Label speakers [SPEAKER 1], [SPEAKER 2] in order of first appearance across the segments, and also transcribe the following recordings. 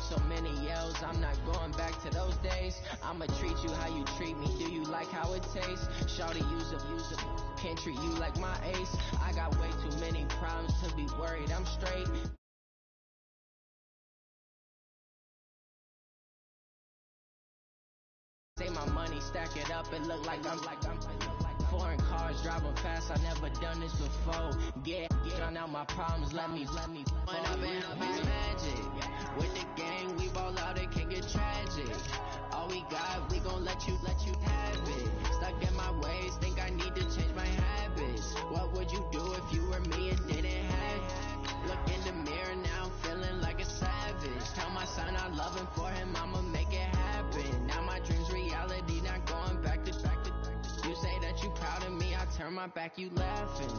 [SPEAKER 1] so many yells, I'm not going back to those days. I'ma treat you how you treat me. Do you like how it tastes? Shawty, use a can't treat you like my ace. I got way too many problems to be worried. I'm straight. Say my money, stack it up, it look like I'm foreign cars driving fast. I never done this before. Drown out my problems. Let me. When I've been magic with the gang, we ball out. It can get tragic. All we got, we gon' let you have it. Stuck in my ways, think I need to change my habits. What would you do if you were me and didn't have it? Look in the mirror now, feeling like a savage. Tell my son I love him, for him I'ma make it happen. Now my dreams reality, not going back to. You say that you proud of me, I turn my back, you laughing.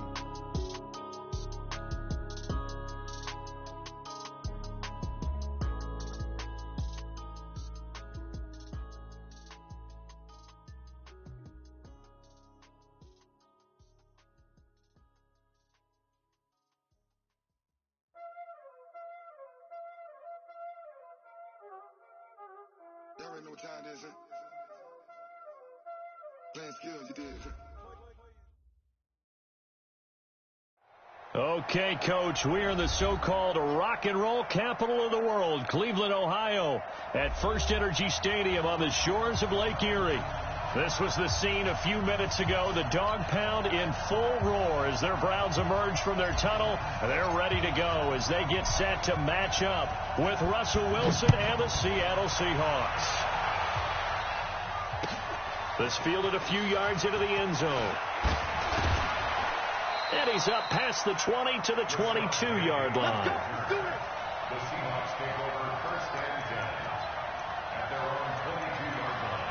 [SPEAKER 2] There ain't no time, is it? Playing skills, you did.
[SPEAKER 3] Okay, Coach, we are in the so-called rock and roll capital of the world, Cleveland, Ohio, at First Energy Stadium on the shores of Lake Erie. This was the scene a few minutes ago. The dog pound in full roar as their Browns emerge from their tunnel. They're ready to go as they get set to match up with Russell Wilson and the Seattle Seahawks. This fielded a few yards into the end zone. And he's up past the 20 to the 22-yard line.
[SPEAKER 4] The Seahawks take over first and 10 at their own 22-yard line.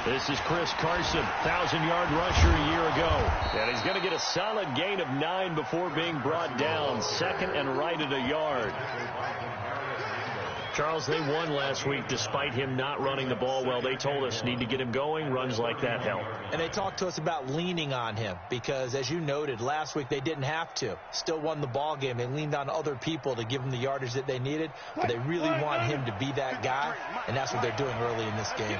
[SPEAKER 3] This is Chris Carson, 1,000-yard rusher a year ago. And he's going to get a solid gain of 9 before being brought down. Second and right at a yard. Charles, they won last week despite him not running the ball well. They told us need to get him going. Runs like that help.
[SPEAKER 5] And they talked to us about leaning on him because, as you noted, last week they didn't have to. Still won the ball game. They leaned on other people to give them the yardage that they needed. But they really want him to be that guy, and that's what they're doing early in this game.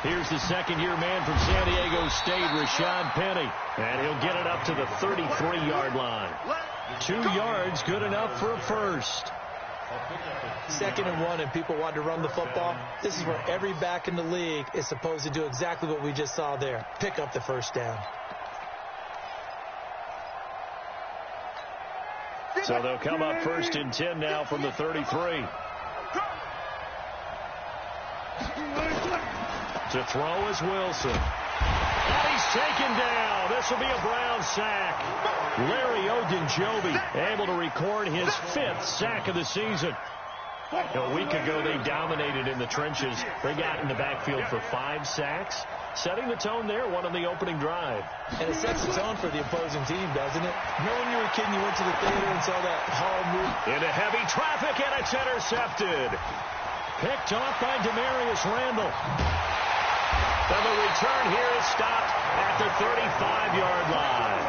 [SPEAKER 3] Here's the second-year man from San Diego State, Rashad Penny. And he'll get it up to the 33-yard line. 2 yards, good enough for a first.
[SPEAKER 5] 2nd and 1, and people want to run the football. This is where every back in the league is supposed to do exactly what we just saw there. Pick up the first down.
[SPEAKER 3] So they'll come up 1st and 10 now from the 33. To throw is Wilson. And he's taken down. This will be a Brown sack. Larry Ogunjobi able to record his 5th sack of the season. A week ago, they dominated in the trenches. They got in the backfield for 5 sacks, setting the tone there, one on the opening drive.
[SPEAKER 5] And it sets the tone for the opposing team, doesn't it? Remember when you were a kid and you went to the theater and saw that hall move?
[SPEAKER 3] Into heavy traffic, and it's intercepted. Picked off by Demarius Randall. And the return here is stopped at the 35-yard line.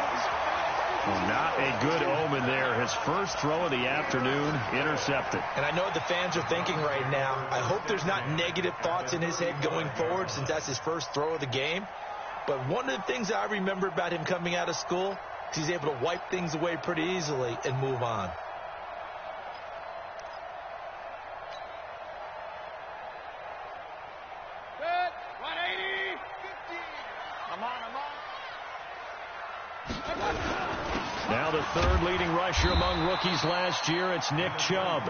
[SPEAKER 3] Not a good omen there. His first throw of the afternoon intercepted.
[SPEAKER 5] And I know what the fans are thinking right now. I hope there's not negative thoughts in his head going forward since that's his first throw of the game. But one of the things that I remember about him coming out of school is he's able to wipe things away pretty easily and move on.
[SPEAKER 3] Now the third leading rusher among rookies last year, it's Nick Chubb.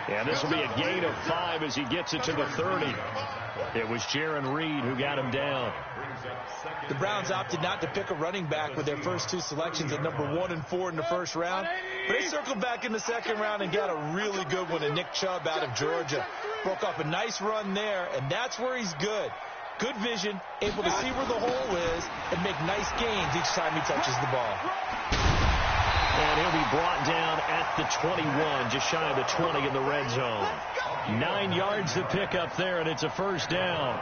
[SPEAKER 3] And this will be a gain of 5 as he gets it to the 30. It was Jaron Reed who got him down.
[SPEAKER 5] The Browns opted not to pick a running back with their first 2 selections at number 1 and 4 in the first round. But they circled back in the second round and got a really good one in Nick Chubb out of Georgia. Broke off a nice run there, and that's where he's good. Good vision, able to see where the hole is, and make nice gains each time he touches the ball.
[SPEAKER 3] And he'll be brought down at the 21, just shy of the 20 in the red zone. 9 yards to pick up there, and it's a first down.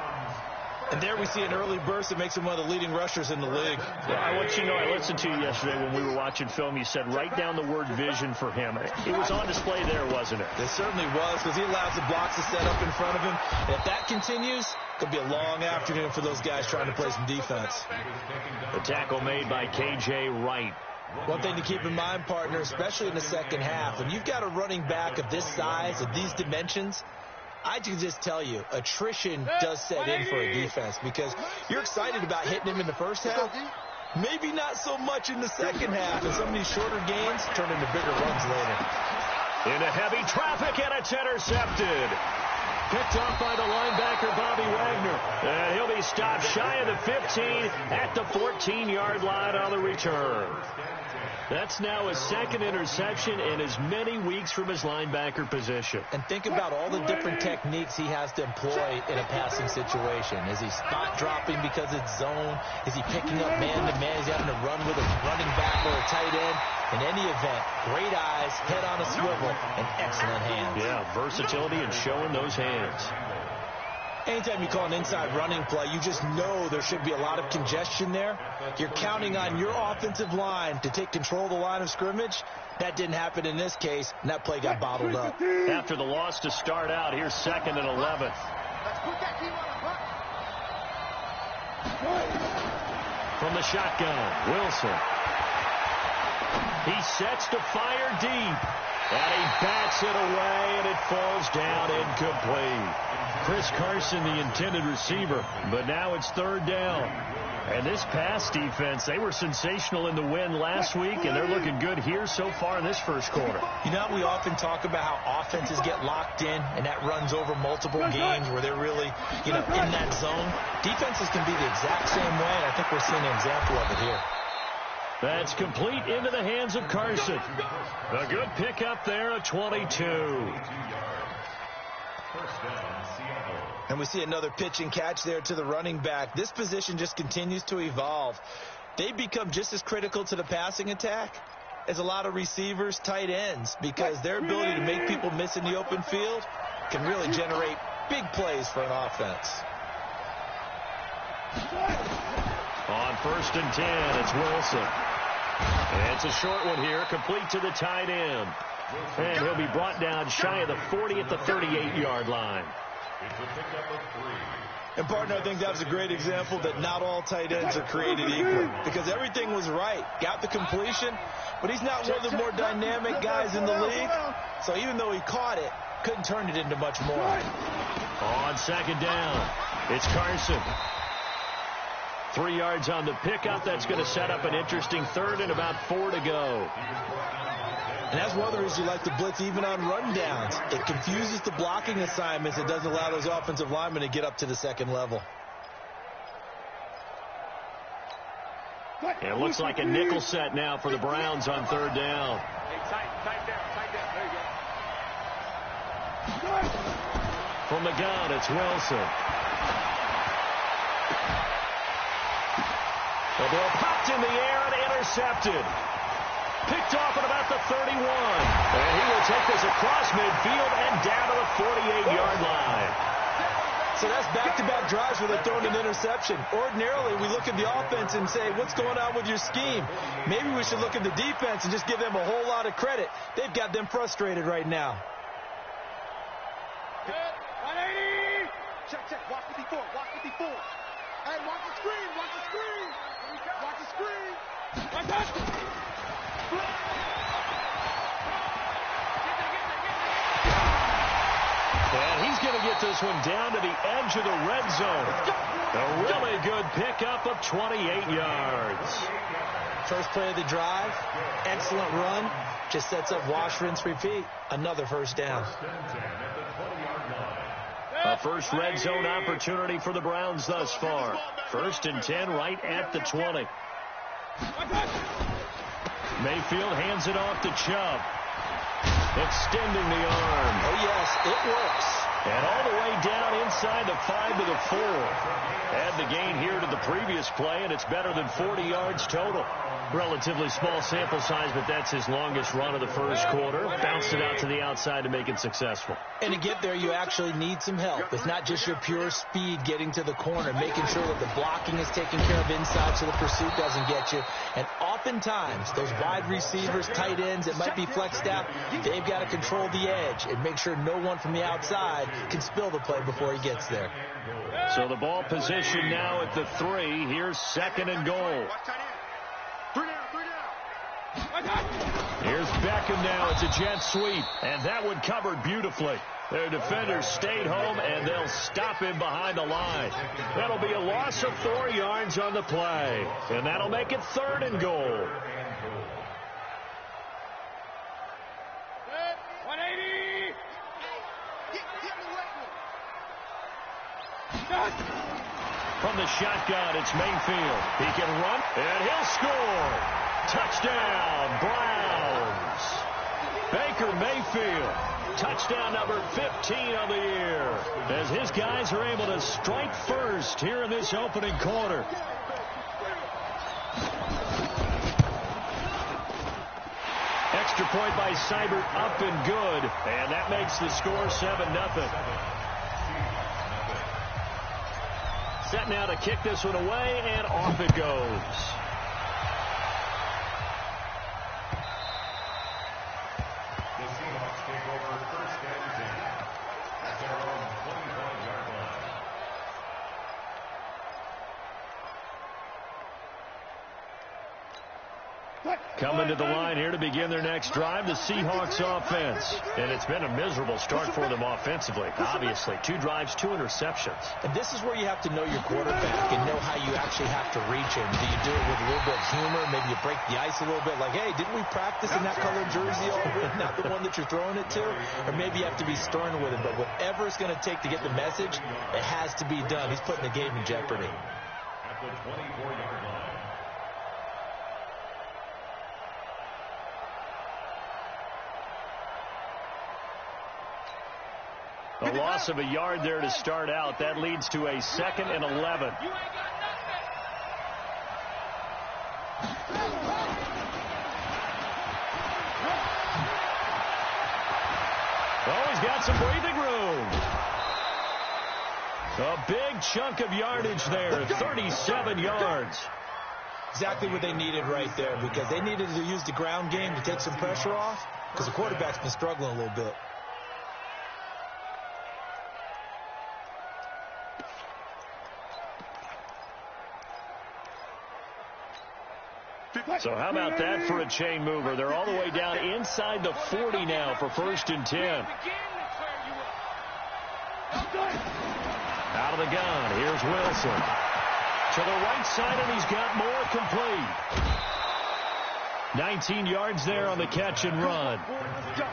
[SPEAKER 5] And there we see an early burst that makes him one of the leading rushers in the league.
[SPEAKER 3] Yeah, I want you to know, I listened to you yesterday when we were watching film. You said write down the word vision for him. It was on display there, wasn't it?
[SPEAKER 5] It certainly was, because he allows the blocks to set up in front of him. And if that continues, it could be a long afternoon for those guys trying to play some defense.
[SPEAKER 3] The tackle made by K.J. Wright.
[SPEAKER 5] One thing to keep in mind, partner, especially in the second half, when you've got a running back of this size, of these dimensions, I can just tell you, attrition does set in for a defense, because you're excited about hitting him in the first half, maybe not so much in the second half, and some of these shorter gains turn into bigger runs later.
[SPEAKER 3] Into heavy traffic, and it's intercepted. Picked off by the linebacker, Bobby Wagner. And he'll be stopped shy of the 15 at the 14-yard line on the return. That's now his second interception in as many weeks from his linebacker position.
[SPEAKER 5] And think about all the different techniques he has to employ in a passing situation. Is he spot dropping because it's zone? Is he picking up man-to-man? Is he having to run with a running back or a tight end? In any event, great eyes, head on a swivel, and excellent hands.
[SPEAKER 3] Yeah, versatility and showing those hands.
[SPEAKER 5] Anytime you call an inside running play, you just know there should be a lot of congestion there. You're counting on your offensive line to take control of the line of scrimmage. That didn't happen in this case, and that play got bottled up.
[SPEAKER 3] After the loss to start out, here's 2nd and 11. From the shotgun, Wilson. He sets to fire deep. And he bats it away, and it falls down incomplete. Chris Carson, the intended receiver, but now it's 3rd down. And this pass defense, they were sensational in the win last week, and they're looking good here so far in this first quarter.
[SPEAKER 5] You know, we often talk about how offenses get locked in, and that runs over multiple games where they're really, in that zone. Defenses can be the exact same way, and I think we're seeing an example of it here.
[SPEAKER 3] That's complete into the hands of Carson. A good pickup there at 22.
[SPEAKER 5] And we see another pitch and catch there to the running back. This position just continues to evolve. They become just as critical to the passing attack as a lot of receivers, tight ends, because their ability to make people miss in the open field can really generate big plays for an offense.
[SPEAKER 3] On 1st and 10, it's Wilson. And it's a short one here, complete to the tight end. And he'll be brought down shy of the 40 at the 38-yard line.
[SPEAKER 5] And, partner, I think that was a great example that not all tight ends are created equal, because everything was right. Got the completion, but he's not one of the more dynamic guys in the league. So even though he caught it, couldn't turn it into much more.
[SPEAKER 3] On 2nd down, it's Carson. 3 yards on the pickup. That's going to set up an interesting 3rd and about 4 to go.
[SPEAKER 5] And that's one of the reasons you like to blitz even on rundowns. It confuses the blocking assignments. It doesn't allow those offensive linemen to get up to the second level.
[SPEAKER 3] It looks like a nickel set now for the Browns on 3rd down.
[SPEAKER 6] Tight down. There you go.
[SPEAKER 3] From the gun, it's Wilson. The ball popped in the air and intercepted. Picked off at about the 31. And he will take this across midfield and down to the 48-yard line.
[SPEAKER 5] So that's back-to-back drives where they're throwing an interception. Ordinarily, we look at the offense and say, what's going on with your scheme? Maybe we should look at the defense and just give them a whole lot of credit. They've got them frustrated right now.
[SPEAKER 6] Good. 180. Check. Watch 54. Hey, watch the screen. Watch the screen. Watch that.
[SPEAKER 3] And he's going to get this one down to the edge of the red zone. A really good pickup of 28 yards.
[SPEAKER 5] First play of the drive, excellent run. Just sets up wash, rinse, repeat. Another first down.
[SPEAKER 3] A first red zone opportunity for the Browns thus far. 1st and 10 right at the 20. Mayfield hands it off to Chubb. Extending the arm.
[SPEAKER 5] Oh, yes, it works.
[SPEAKER 3] And all the way down inside the 5 to the 4. Add the gain here to the previous play, and it's better than 40 yards total. Relatively small sample size, but that's his longest run of the first quarter. Bounced it out to the outside to make it successful.
[SPEAKER 5] And to get there, you actually need some help. It's not just your pure speed getting to the corner, making sure that the blocking is taken care of inside so the pursuit doesn't get you. And oftentimes, those wide receivers, tight ends that might be flexed out, they've got to control the edge and make sure no one from the outside can spill the play before he gets there.
[SPEAKER 3] So the ball position now at the 3. Here's 2nd and goal. Here's Beckham now. It's a jet sweep, and that one covered beautifully. Their defenders stayed home, and they'll stop him behind the line. That'll be a loss of 4 yards on the play, and that'll make it 3rd and goal.
[SPEAKER 6] 180.
[SPEAKER 3] From the shotgun, it's Mayfield. He can run, and he'll score. Touchdown, Browns. Baker Mayfield, touchdown number 15 of the year, as his guys are able to strike first here in this opening quarter. Extra point by Seibert, up and good, and that makes the score 7-0. Set now to kick this one away, and off it goes.
[SPEAKER 4] Take over 1st and 10 at their own 25-yard line.
[SPEAKER 3] Coming to the line here to begin their next drive, the Seahawks offense. And it's been a miserable start for them offensively. Obviously, 2 drives, 2 interceptions.
[SPEAKER 5] And this is where you have to know your quarterback and know how you actually have to reach him. Do you do it with a little bit of humor? Maybe you break the ice a little bit, like, hey, didn't we practice in that color jersey already? Not the one that you're throwing it to? Or maybe you have to be stern with him. But whatever it's going to take to get the message, it has to be done. He's putting the game in jeopardy.
[SPEAKER 4] At the 24-yard line.
[SPEAKER 3] A loss of a yard there to start out. That leads to a 2nd and 11. Oh, he's got some breathing room. A big chunk of yardage there, 37 yards.
[SPEAKER 5] Exactly what they needed right there, because they needed to use the ground game to take some pressure off, because the quarterback's been struggling a little bit.
[SPEAKER 3] So how about that for a chain mover? They're all the way down inside the 40 now for 1st and 10. Out of the gun, here's Wilson. To the right side, and he's got more complete. 19 yards there on the catch and run.
[SPEAKER 6] Let's go.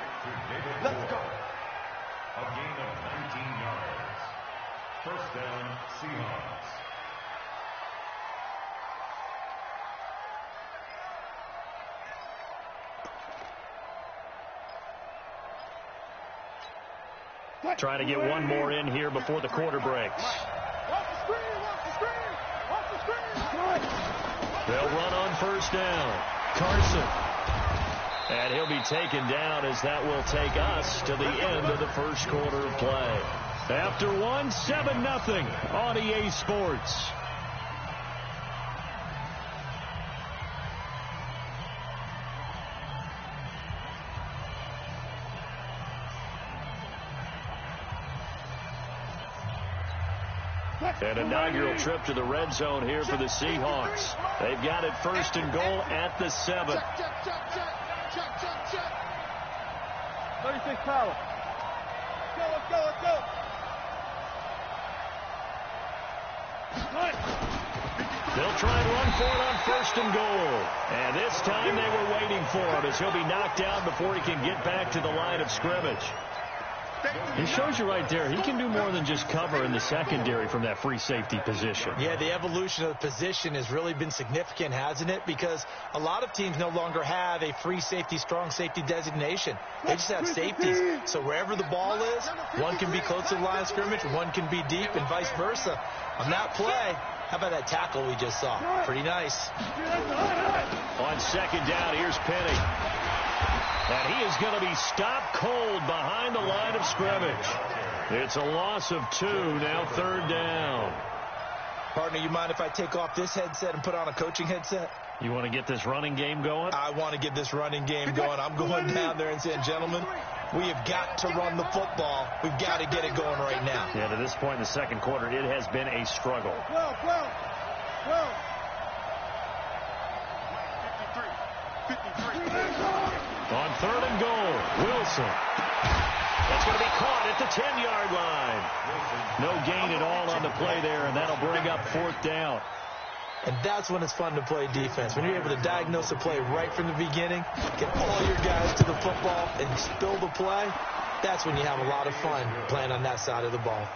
[SPEAKER 6] Let's go.
[SPEAKER 4] A gain of 19 yards. 1st down, Seahawks.
[SPEAKER 3] Trying to get one more in here before the quarter breaks. They'll run on 1st down. Carson. And he'll be taken down, as that will take us to the end of the first quarter of play. After one, 7-0 on EA Sports. An inaugural trip to the red zone here for the Seahawks. They've got it 1st and goal at the 7.
[SPEAKER 6] Check. 36 power. Let's go.
[SPEAKER 3] They'll try and run for it on 1st and goal. And this time they were waiting for him, as he'll be knocked out before he can get back to the line of scrimmage. It shows you right there, he can do more than just cover in the secondary from that free safety position.
[SPEAKER 5] Yeah, the evolution of the position has really been significant, hasn't it? Because a lot of teams no longer have a free safety, strong safety designation. They just have safeties. So wherever the ball is, one can be close to the line of scrimmage, one can be deep, and vice versa. On that play, how about that tackle we just saw? Pretty nice.
[SPEAKER 3] On second down, here's Penny. And he is going to be stopped cold behind the line of scrimmage. It's a loss of 2, now third down.
[SPEAKER 5] Partner, you mind if I take off this headset and put on a coaching headset?
[SPEAKER 3] You want to get this running game going?
[SPEAKER 5] I want to get this running game going. I'm going down there and saying, gentlemen, we have got to run the football. We've got to get it going right now.
[SPEAKER 3] Yeah, to this point in the second quarter, it has been a struggle. On third and goal, Wilson. That's going to be caught at the 10-yard line. No gain at all on the play there, and that'll bring up fourth down.
[SPEAKER 5] And that's when it's fun to play defense. When you're able to diagnose a play right from the beginning, get all your guys to the football, and spill the play, that's when you have a lot of fun playing on that side of the ball.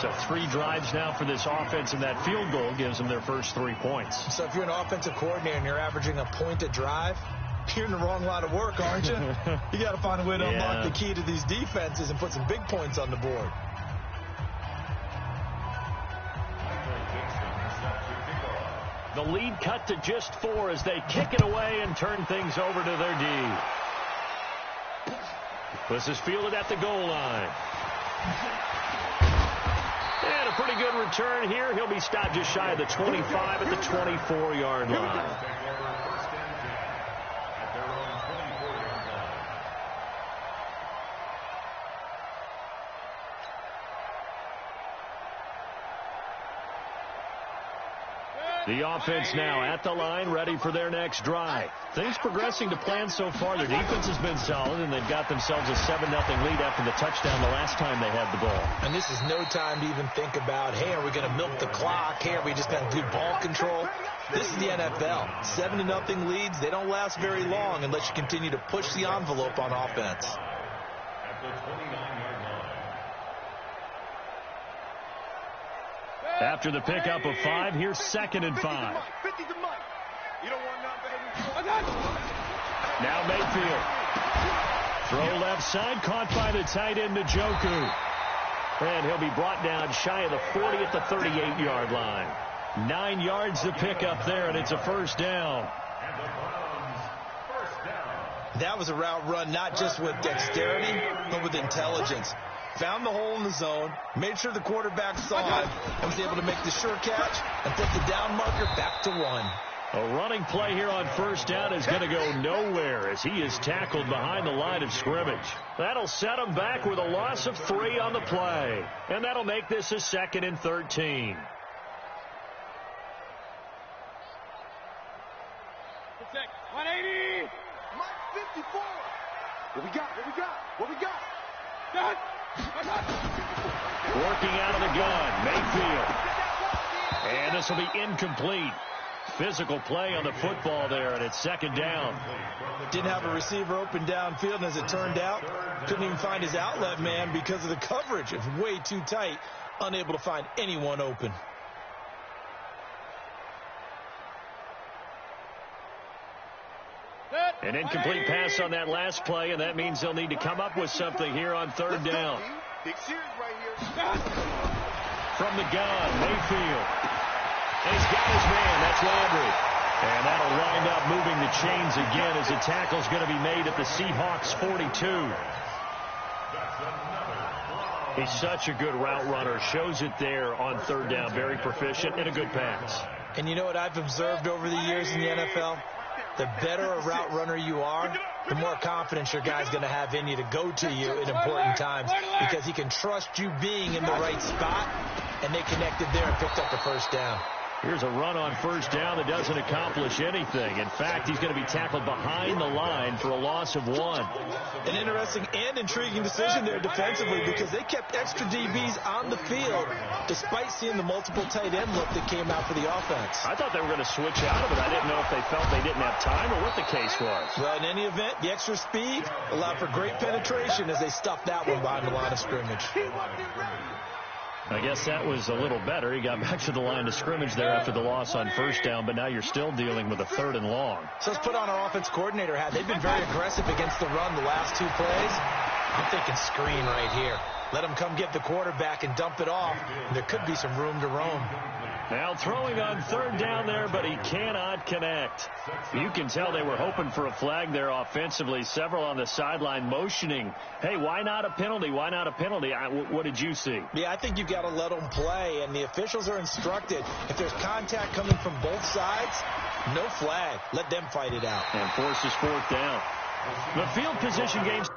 [SPEAKER 3] So 3 drives now for this offense, and that field goal gives them their first 3 points.
[SPEAKER 5] So if you're an offensive coordinator and you're averaging a point a drive, you're in the wrong line of work, aren't you? You got to find a way to unlock the key to these defenses and put some big points on the board.
[SPEAKER 3] The lead cut to just 4 as they kick it away and turn things over to their D. This is fielded at the goal line. And a pretty good return here. He'll be stopped just shy of the 25 at the 24-yard line. The offense now at the line, ready for their next drive. Things progressing to plan so far. Their defense has been solid, and they've got themselves a 7-0 lead after the touchdown the last time they had the ball.
[SPEAKER 5] And this is no time to even think about, hey, are we going to milk the clock? Hey, are we just going to do ball control? This is the NFL. 7-0 leads, they don't last very long unless you continue to push the envelope on offense.
[SPEAKER 4] At the 29-yard line.
[SPEAKER 3] After the pickup of 5, here's 2nd and 5. Now Mayfield. Throw left side, caught by the tight end Njoku. And he'll be brought down shy of the 40 at the 38-yard line. 9 yards to pick up there, and it's a first down.
[SPEAKER 4] And the Browns, first down.
[SPEAKER 5] That was a route run not just with dexterity, but with intelligence. Found the hole in the zone, made sure the quarterback saw it, and was able to make the sure catch and put the down marker back to 1.
[SPEAKER 3] A running play here on first down is going to go nowhere as he is tackled behind the line of scrimmage. That'll set him back with a loss of 3 on the play. And that'll make this a 2nd and 13.
[SPEAKER 6] Protect. 180. Mike 54. What we got? What we got? What we got? Done.
[SPEAKER 3] Working out of the gun, Mayfield. And this will be incomplete. Physical play on the football there, and it's 2nd down.
[SPEAKER 5] Didn't have a receiver open downfield, and as it turned out, couldn't even find his outlet man because of the coverage. It's way too tight, unable to find anyone open.
[SPEAKER 3] An incomplete pass on that last play, and that means they'll need to come up with something here on 3rd down.
[SPEAKER 6] Big series right here.
[SPEAKER 3] From the gun, Mayfield. And he's got his man. That's Landry. And that'll wind up moving the chains again as the tackle's going to be made at the Seahawks 42. He's such a good route runner. Shows it there on 3rd down. Very proficient and a good pass.
[SPEAKER 5] And you know what I've observed over the years in the NFL? The better a route runner you are, the more confidence your guy's going to have in you to go to you in important times because he can trust you being in the right spot, and they connected there and picked up the first down.
[SPEAKER 3] Here's a run on first down that doesn't accomplish anything. In fact, he's going to be tackled behind the line for a loss of 1.
[SPEAKER 5] An interesting and intriguing decision there defensively because they kept extra DBs on the field despite seeing the multiple tight end look that came out for the offense.
[SPEAKER 3] I thought they were going to switch out of it. I didn't know if they felt they didn't have time or what the case was.
[SPEAKER 5] Well, in any event, the extra speed allowed for great penetration as they stuffed that one behind the line of scrimmage.
[SPEAKER 3] I guess that was a little better. He got back to the line of scrimmage there after the loss on first down, but now you're still dealing with a 3rd and long.
[SPEAKER 5] So let's put on our offense coordinator hat. They've been very aggressive against the run the last 2 plays. I'm thinking screen right here. Let them come get the quarterback and dump it off, and there could be some room to roam.
[SPEAKER 3] Now throwing on 3rd down there, but he cannot connect. You can tell they were hoping for a flag there offensively. Several on the sideline motioning, hey, why not a penalty? Why not a penalty? What did you see?
[SPEAKER 5] Yeah, I think you got to let them play, and the officials are instructed. If there's contact coming from both sides, no flag. Let them fight it out.
[SPEAKER 3] And forces 4th down. The field position games.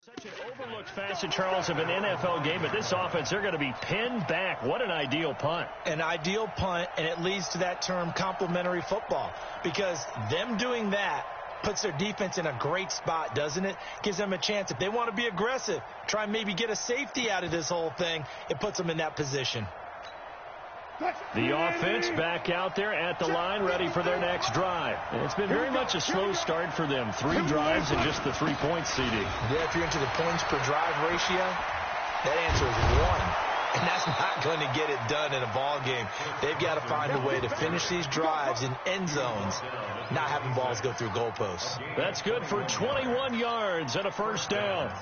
[SPEAKER 3] Such an overlooked facet, Charles, of an NFL game, but this offense, they're going to be pinned back. What an ideal punt.
[SPEAKER 5] An ideal punt, and it leads to that term complementary football, because them doing that puts their defense in a great spot, doesn't it? Gives them a chance. If they want to be aggressive, try and maybe get a safety out of this whole thing, it puts them in that position.
[SPEAKER 3] The offense back out there at the line, ready for their next drive. And it's been very much a slow start for them. 3 drives and just the 3 points, CD.
[SPEAKER 5] Yeah, if you're into the points per drive ratio, that answer is 1. And that's not going to get it done in a ball game. They've got to find a way to finish these drives in end zones, not having balls go through goalposts.
[SPEAKER 3] That's good for 21 yards and a first down.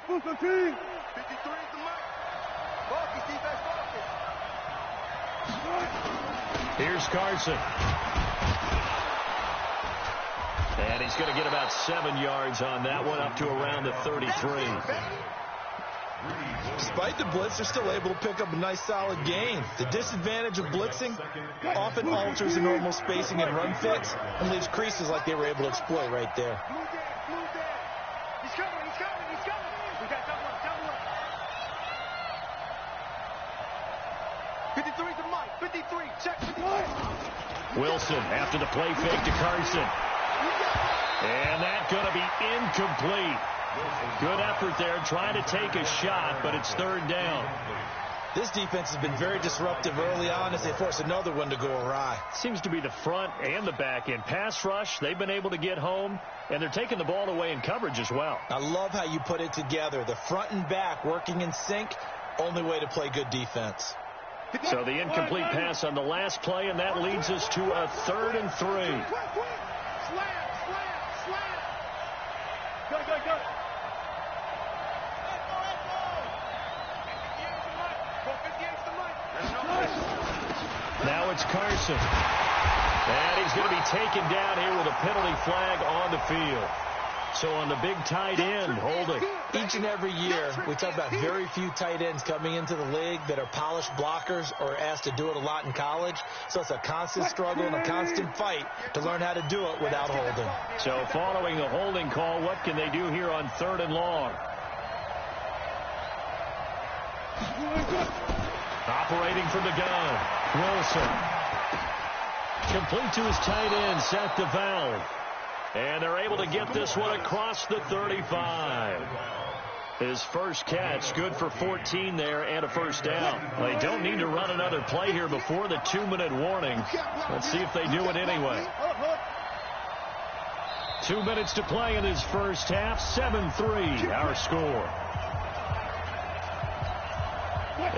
[SPEAKER 6] Boost the team. 53 is the mark. Focus, defense, focus.
[SPEAKER 3] Here's Carson. And he's going to get about 7 yards on that one, up to around the 33.
[SPEAKER 5] Despite the blitz, they're still able to pick up a nice, solid gain. The disadvantage of blitzing often alters the normal spacing and run fits and leaves creases like they were able to exploit right there.
[SPEAKER 6] He's coming. We got double up. 53 to Mike. 53. Check 53.
[SPEAKER 3] Wilson after the play fake to Carson. And that's going to be incomplete. Good effort there, trying to take a shot, but it's 3rd down.
[SPEAKER 5] This defense has been very disruptive early on as they force another one to go awry.
[SPEAKER 3] Seems to be the front and the back end. Pass rush, they've been able to get home, and they're taking the ball away in coverage as well.
[SPEAKER 5] I love how you put it together. The front and back working in sync, only way to play good defense.
[SPEAKER 3] So the incomplete pass on the last play, and that leads us to a 3rd and 3.
[SPEAKER 6] Slam. Go.
[SPEAKER 3] Now it's Carson. And he's going to be taken down here with a penalty flag on the field. So on the big tight end, holding.
[SPEAKER 5] Each and every year, we talk about very few tight ends coming into the league that are polished blockers or asked to do it a lot in college. So it's a constant struggle and a constant fight to learn how to do it without holding.
[SPEAKER 3] So following the holding call, what can they do here on 3rd and long? Operating from the gun, Wilson. Complete to his tight end, Seth DeValve. And they're able to get this one across the 35. His first catch, good for 14 there and a first down. They don't need to run another play here before the 2-minute warning. Let's see if they do it anyway. 2 minutes to play in this first half. 7-3 our score.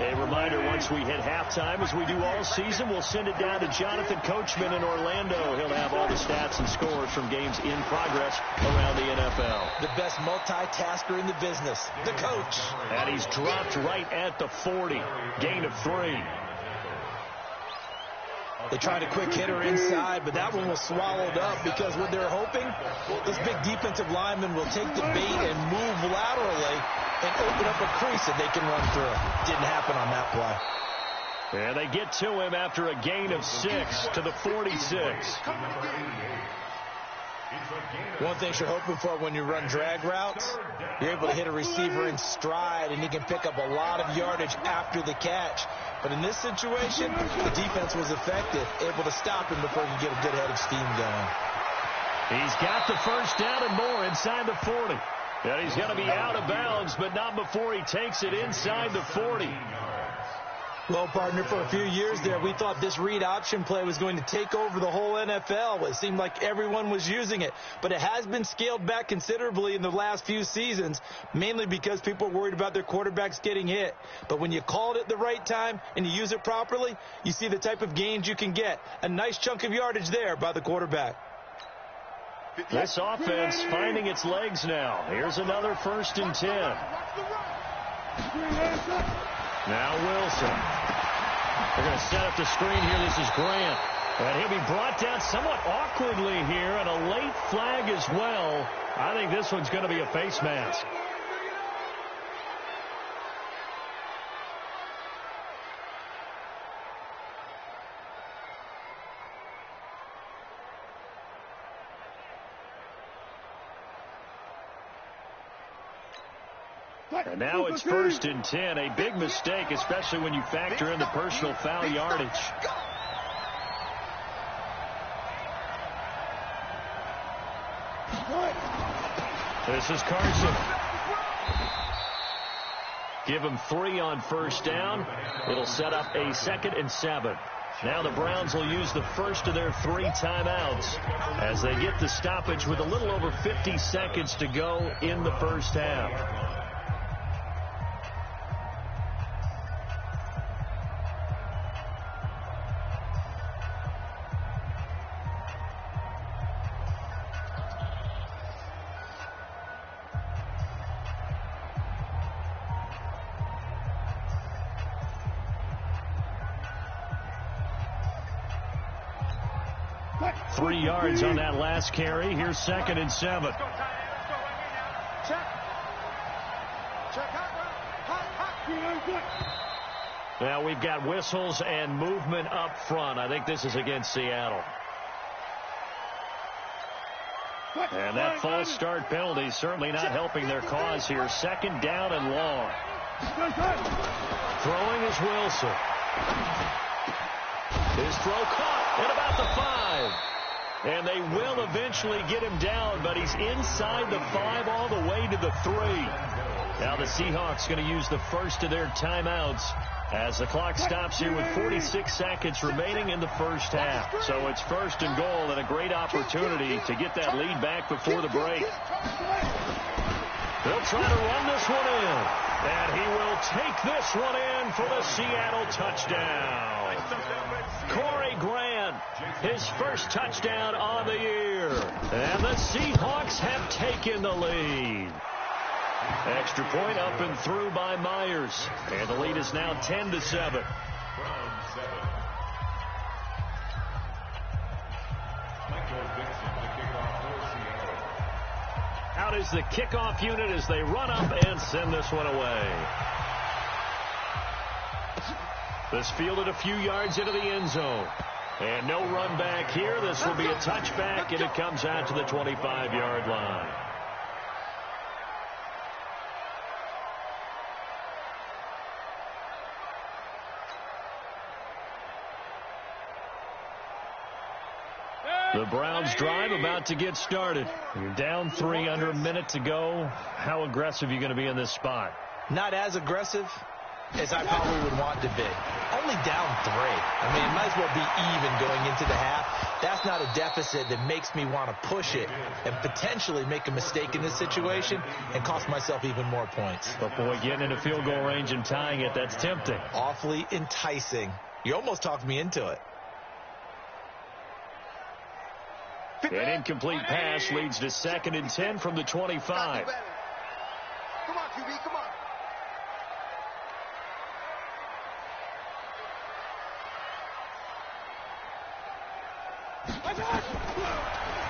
[SPEAKER 3] A reminder, once we hit halftime, as we do all season, we'll send it down to Jonathan Coachman in Orlando. He'll have all the stats and scores from games in progress around the NFL.
[SPEAKER 5] The best multitasker in the business, the coach.
[SPEAKER 3] And he's dropped right at the 40. Gain of 3.
[SPEAKER 5] They tried a quick hitter inside, but that one was swallowed up because what they're hoping, this big defensive lineman will take the bait and move laterally and open up a crease that they can run through. Didn't happen on that play.
[SPEAKER 3] And they get to him after a gain of 6 to the 46.
[SPEAKER 5] One thing you're hoping for when you run drag routes, you're able to hit a receiver in stride, and he can pick up a lot of yardage after the catch. But in this situation, the defense was effective, able to stop him before he could get a good head of steam going.
[SPEAKER 3] He's got the first down and more inside the 40. And he's going to be out of bounds, but not before he takes it inside the 40.
[SPEAKER 5] Well, partner, for a few years there, we thought this read option play was going to take over the whole NFL. It seemed like everyone was using it, but it has been scaled back considerably in the last few seasons, mainly because people are worried about their quarterbacks getting hit. But when you call it at the right time and you use it properly, you see the type of gains you can get. A nice chunk of yardage there by the quarterback.
[SPEAKER 3] This offense finding its legs now. Here's another 1st and 10. Now Wilson. They're going to set up the screen here. This is Grant. And he'll be brought down somewhat awkwardly here, and a late flag as well. I think this one's going to be a face mask. And now it's 1st and 10. A big mistake, especially when you factor in the personal foul yardage. This is Carson. Give him 3 on 1st down. It'll set up a 2nd and 7. Now the Browns will use the first of their 3 timeouts as they get the stoppage with a little over 50 seconds to go in the first half. Three yards on that last carry. Here's 2nd and 7. Now we've got whistles and movement up front. I think this is against Seattle. And that false start penalty certainly not helping their cause here. 2nd down and long. Throwing is Wilson. His throw caught at about the 5. And they will eventually get him down, but he's inside the 5 all the way to the 3. Now the Seahawks going to use the first of their timeouts as the clock stops here with 46 seconds remaining in the first half. So it's 1st and goal and a great opportunity to get that lead back before the break. They'll try to run this one in. And he will take this one in for the Seattle touchdown. Corey Grant, his first touchdown on the year. And the Seahawks have taken the lead. Extra point up and through by Myers. And the lead is now 10-7. Out is the kickoff unit as they run up and send this one away. This fielded a few yards into the end zone. And no run back here. This will be a touchback, and it comes out to the 25-yard line. The Browns drive about to get started. You're down 3, under a minute to go. How aggressive are you going to be in this spot?
[SPEAKER 5] Not as aggressive. as I probably would want to be. Only down 3. I mean, it might as well be even going into the half. That's not a deficit that makes me want to push it and potentially make a mistake in this situation and cost myself even more points.
[SPEAKER 3] But, boy, getting into field goal range and tying it, that's tempting.
[SPEAKER 5] Awfully enticing. You almost talked me into it.
[SPEAKER 3] An incomplete pass leads to 2nd and 10 from the 25.
[SPEAKER 6] Come on, QB, come on.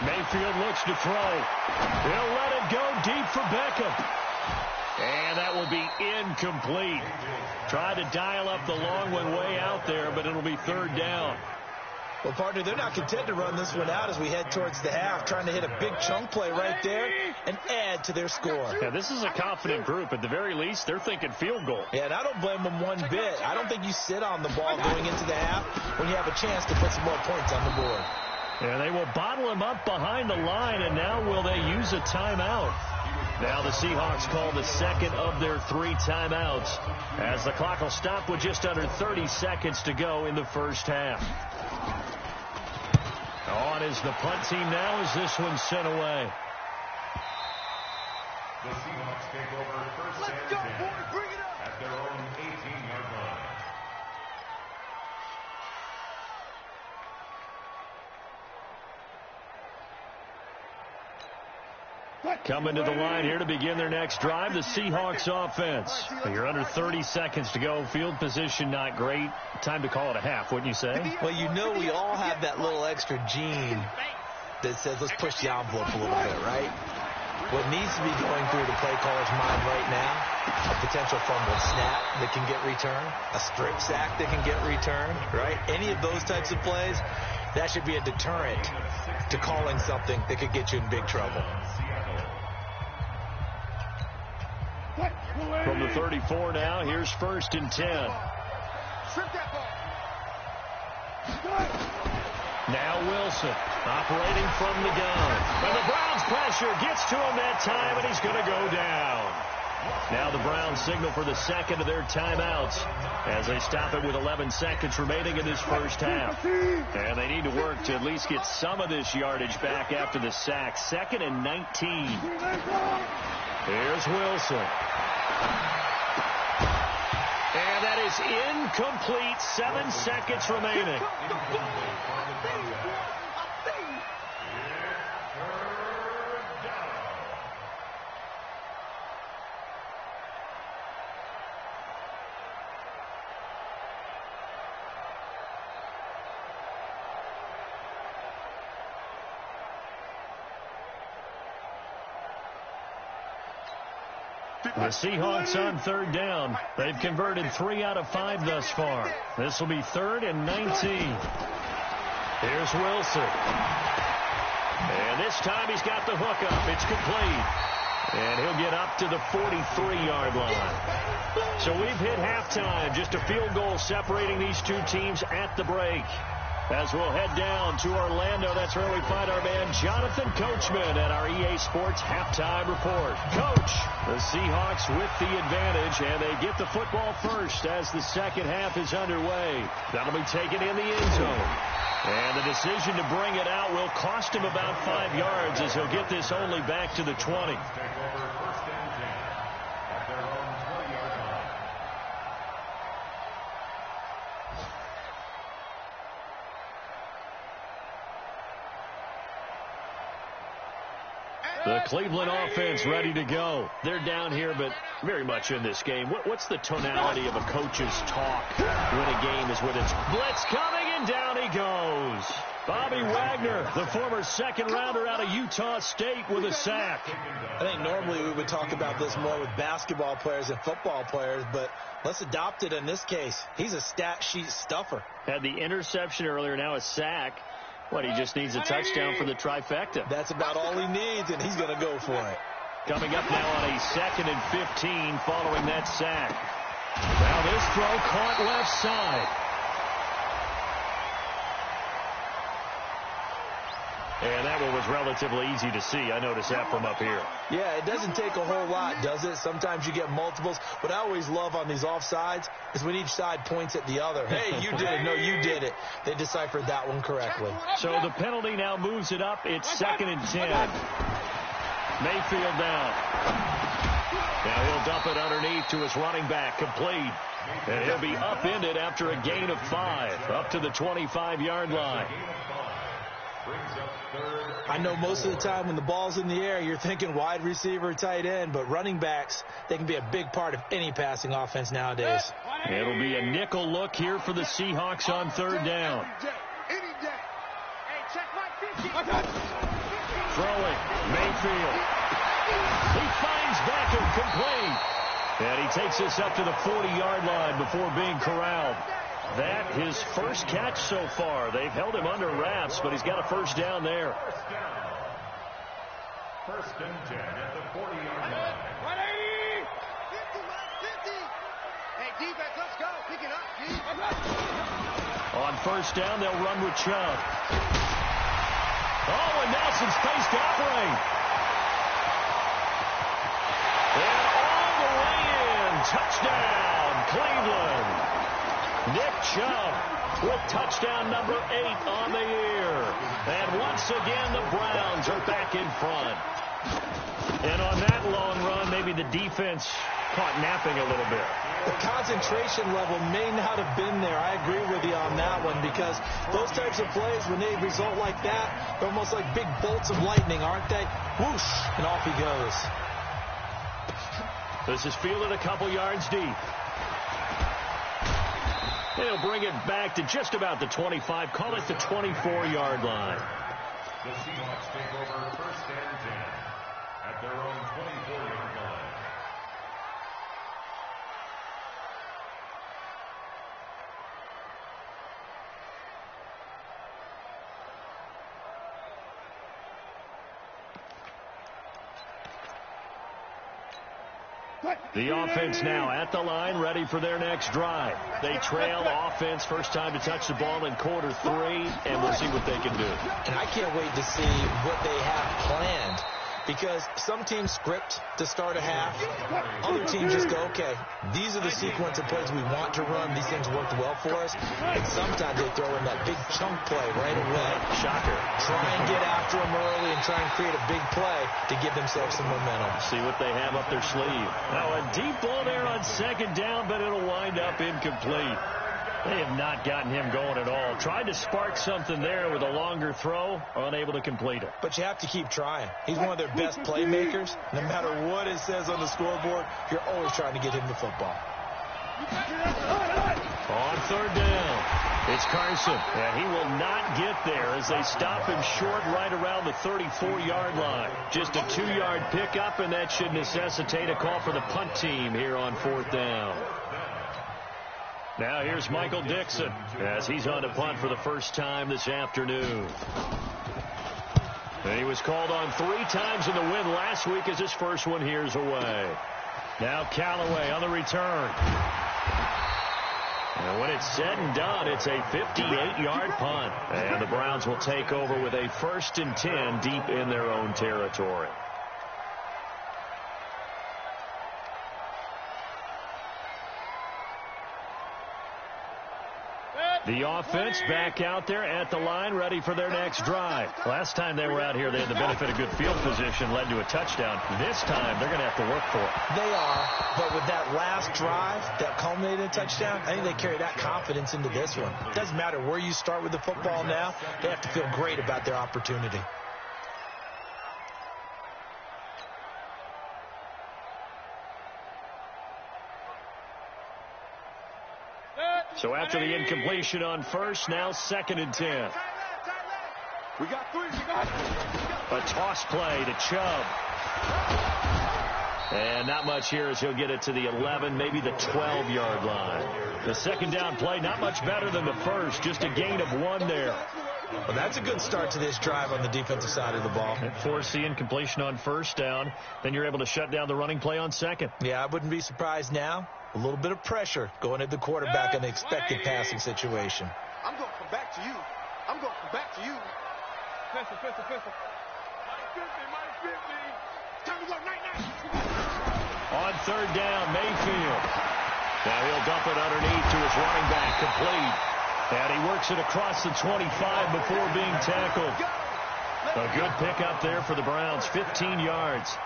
[SPEAKER 3] Mayfield looks to throw. He'll let it go deep for Beckham. And that will be incomplete. Tried to dial up the long one way out there, but it'll be 3rd down.
[SPEAKER 5] Well, partner, they're not content to run this one out as we head towards the half, trying to hit a big chunk play right there and add to their score.
[SPEAKER 3] Yeah, this is a confident group. At the very least, they're thinking field goal.
[SPEAKER 5] Yeah, and I don't blame them one bit. I don't think you sit on the ball going into the half when you have a chance to put some more points on the board.
[SPEAKER 3] Yeah, they will bottle him up behind the line, and now will they use a timeout? Now the Seahawks call the 2nd of their 3 timeouts as the clock will stop with just under 30 seconds to go in the first half. On is the punt team now as this one's sent away.
[SPEAKER 4] The Seahawks take over 1st and 10 at their own 18-yard line.
[SPEAKER 3] Coming to the line here to begin their next drive, the Seahawks offense. You're under 30 seconds to go. Field position not great. Time to call it a half, wouldn't you say?
[SPEAKER 5] Well, you know we all have that little extra gene that says let's push the envelope a little bit, right? What needs to be going through the play caller's mind right now, a potential fumble snap that can get returned, a strip sack that can get returned, right? Any of those types of plays, that should be a deterrent to calling something that could get you in big trouble.
[SPEAKER 3] From the 34 now, here's 1st and 10. Now Wilson operating from the gun. And the Browns pressure gets to him that time, and he's going to go down. Now the Browns signal for the 2nd of their timeouts as they stop it with 11 seconds remaining in this first half. And they need to work to at least get some of this yardage back after the sack. 2nd and 19. Here's Wilson. And that is incomplete. 7 seconds remaining. The Seahawks on 3rd down. They've converted 3 out of 5 thus far. This will be 3rd and 19. Here's Wilson. And this time he's got the hook up. It's complete. And he'll get up to the 43-yard line. So we've hit halftime. Just a field goal separating these two teams at the break. As we'll head down to Orlando, that's where we find our man Jonathan Coachman at our EA Sports Halftime Report. Coach, the Seahawks with the advantage, and they get the football first as the second half is underway. That'll be taken in the end zone. And the decision to bring it out will cost him about 5 yards as he'll get this only back to the 20. The Cleveland offense ready to go. They're down here, but very much in this game. What's the tonality of a coach's talk when a game is with its blitz coming, and down he goes. Bobby Wagner, the former second-rounder out of Utah State, with a sack.
[SPEAKER 5] I think normally we would talk about this more with basketball players and football players, but let's adopt it in this case. He's a stat sheet stuffer.
[SPEAKER 3] Had the interception earlier, now a sack. What, he just needs a touchdown for the trifecta.
[SPEAKER 5] That's about all he needs, and he's going to go for it.
[SPEAKER 3] Coming up now on a 2nd and 15 following that sack. Now this throw caught left side. And that one was is relatively easy to see. I notice that from up here.
[SPEAKER 5] Yeah, it doesn't take a whole lot, does it? Sometimes you get multiples. What I always love on these offsides is when each side points at the other. Hey, you did it. No, you did it. They deciphered that one correctly.
[SPEAKER 3] So the penalty now moves it up. It's 2nd and 10. Mayfield down. Now he'll dump it underneath to his running back, complete. And he'll be upended after a gain of 5, up to the 25-yard line.
[SPEAKER 5] I know most of the time when the ball's in the air, you're thinking wide receiver, tight end, but running backs, they can be a big part of any passing offense nowadays.
[SPEAKER 3] It'll be a nickel look here for the Seahawks on 3rd down. Throwing, Mayfield. He finds Beckham, complete. And he takes this up to the 40-yard line before being corralled. That his first catch so far. They've held him under wraps, but he's got a first down there.
[SPEAKER 4] 1st and 10 at the 40-yard line.
[SPEAKER 6] 180! 50! Hey, defense, let's go. Pick it up, G.
[SPEAKER 3] On 1st down, they'll run with Chubb. Oh, and Nelson's face to operate. And all the way in. Touchdown, Cleveland. Nick Chubb with touchdown number 8 on the year. And once again, the Browns are back in front. And on that long run, maybe the defense caught napping a little bit.
[SPEAKER 5] The concentration level may not have been there. I agree with you on that one, because those types of plays, when they result like that, they're almost like big bolts of lightning, aren't they? Whoosh, and off he goes.
[SPEAKER 3] This is fielded a couple yards deep. They'll bring it back to just about the 25. Call it the 24-yard line.
[SPEAKER 4] The Seahawks take over 1st and 10 at their own 24-yard line.
[SPEAKER 3] The offense now at the line, ready for their next drive. They trail offense, first time to touch the ball in quarter 3, and we'll see what they can do.
[SPEAKER 5] And I can't wait to see what they have planned, because some teams script to start a half. Other teams just go, okay, these are the sequence of plays we want to run. These things worked well for us. And sometimes they throw in that big chunk play right away.
[SPEAKER 3] Shocker.
[SPEAKER 5] Try and get after them early and try and create a big play to give themselves some momentum.
[SPEAKER 3] See what they have up their sleeve. Now a deep ball there on 2nd down, but it'll wind up incomplete. They have not gotten him going at all. Tried to spark something there with a longer throw, unable to complete it.
[SPEAKER 5] But you have to keep trying. He's one of their best playmakers. No matter what it says on the scoreboard, you're always trying to get him the football.
[SPEAKER 3] On 3rd down, it's Carson, and he will not get there as they stop him short right around the 34-yard line. Just a 2-yard pickup, and that should necessitate a call for the punt team here on 4th down. Now here's Michael Dixon as he's on to punt for the first time this afternoon. And he was called on 3 times in the win last week as his first one here's away. Now Callaway on the return. And when it's said and done, it's a 58-yard punt. And the Browns will take over with a 1st and 10 deep in their own territory. The offense back out there at the line, ready for their next drive. Last time they were out here, they had the benefit of good field position, led to a touchdown. This time, they're going to have to work for it.
[SPEAKER 5] They are, but with that last drive that culminated in a touchdown, I think they carry that confidence into this one. It doesn't matter where you start with the football now. They have to feel great about their opportunity.
[SPEAKER 3] So after the incompletion on 1st, now 2nd and 10.
[SPEAKER 6] We got 3.
[SPEAKER 3] A toss play to Chubb. And not much here as he'll get it to the 11, maybe the 12-yard line. The 2nd down play, not much better than the first, just a gain of 1 there.
[SPEAKER 5] Well, that's a good start to this drive on the defensive side of the ball.
[SPEAKER 3] And force the incompletion on 1st down, then you're able to shut down the running play on 2nd.
[SPEAKER 5] Yeah, I wouldn't be surprised now. A little bit of pressure going at the quarterback in the expected passing situation.
[SPEAKER 6] I'm going to come back to you. I'm going to come back to you. Pistol.
[SPEAKER 3] On third down, Mayfield. Now he'll dump it underneath to his running back, complete. And he works it across the 25 before being tackled. A good pickup there for the Browns, 15 yards.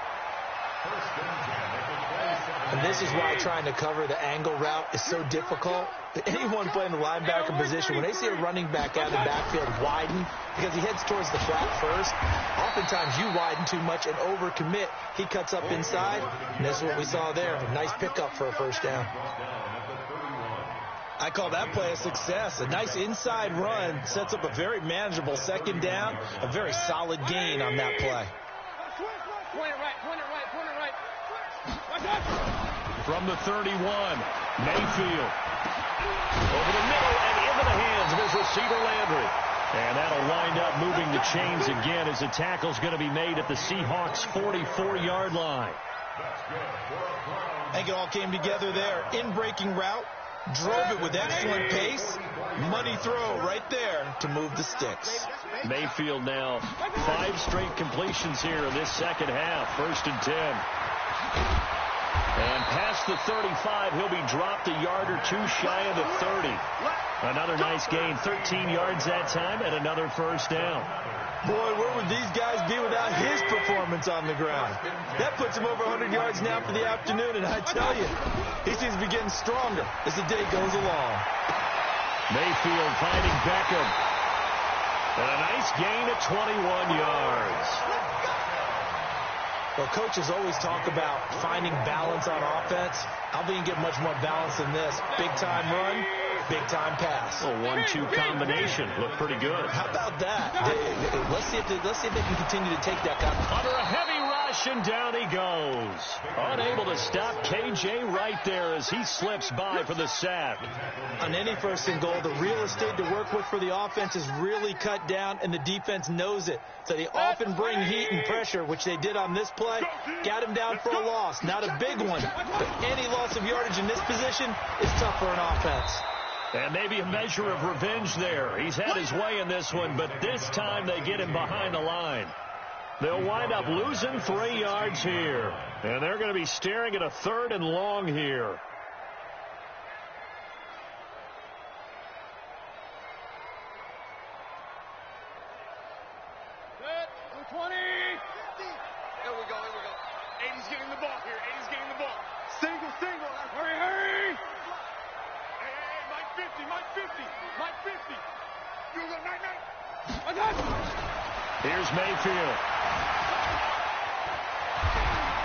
[SPEAKER 5] And this is why trying to cover the angle route is so difficult. Anyone playing the linebacker position, when they see a running back out of the backfield widen, because he heads towards the flat first, oftentimes you widen too much and overcommit. He cuts up inside, and that's what we saw there. A nice pickup for a first down. I call that play a success. A nice inside run sets up a very manageable second down, a very solid gain on that play.
[SPEAKER 6] Point it right.
[SPEAKER 3] From the 31, Mayfield. Over the middle and into the hands of his receiver, Landry. And that'll wind up moving the chains again as the tackle's going to be made at the Seahawks' 44-yard line.
[SPEAKER 5] I think it all came together there. In-breaking route, drove it with excellent pace. Money throw right there to move the sticks.
[SPEAKER 3] Mayfield now 5 straight completions here in this second half. 1st and 10. And past the 35, he'll be dropped a yard or two shy of the 30. Another nice gain, 13 yards that time, and another first down.
[SPEAKER 5] Boy, where would these guys be without his performance on the ground? That puts him over 100 yards now for the afternoon, and I tell you, he seems to be getting stronger as the day goes along.
[SPEAKER 3] Mayfield finding Beckham. And a nice gain of 21 yards.
[SPEAKER 5] Well, coaches always talk about finding balance on offense. I don't think you get much more balance than this. Big-time run, big-time pass.
[SPEAKER 3] A 1-2 combination. Looked pretty good.
[SPEAKER 5] How about that? Let's see if they can continue to take that.
[SPEAKER 3] Under a heavy rush, and down he goes. Unable to stop KJ right there as he slips by for the sack.
[SPEAKER 5] On any 1st and goal, the real estate to work with for the offense is really cut down, and the defense knows it. So they often bring heat and pressure, which they did on this play. Got him down for a loss. Not a big one, but any loss of yardage in this position is tough for an offense.
[SPEAKER 3] And maybe a measure of revenge there. He's had his way in this one, but this time they get him behind the line. They'll wind up losing 3 yards here. And they're going to be staring at a 3rd and long here.
[SPEAKER 6] Set, 20. Here we go. 80's getting the ball here. 80's getting the ball. Single. Hurry. Hey, Mike 50. You go, night.
[SPEAKER 3] Here's Mayfield.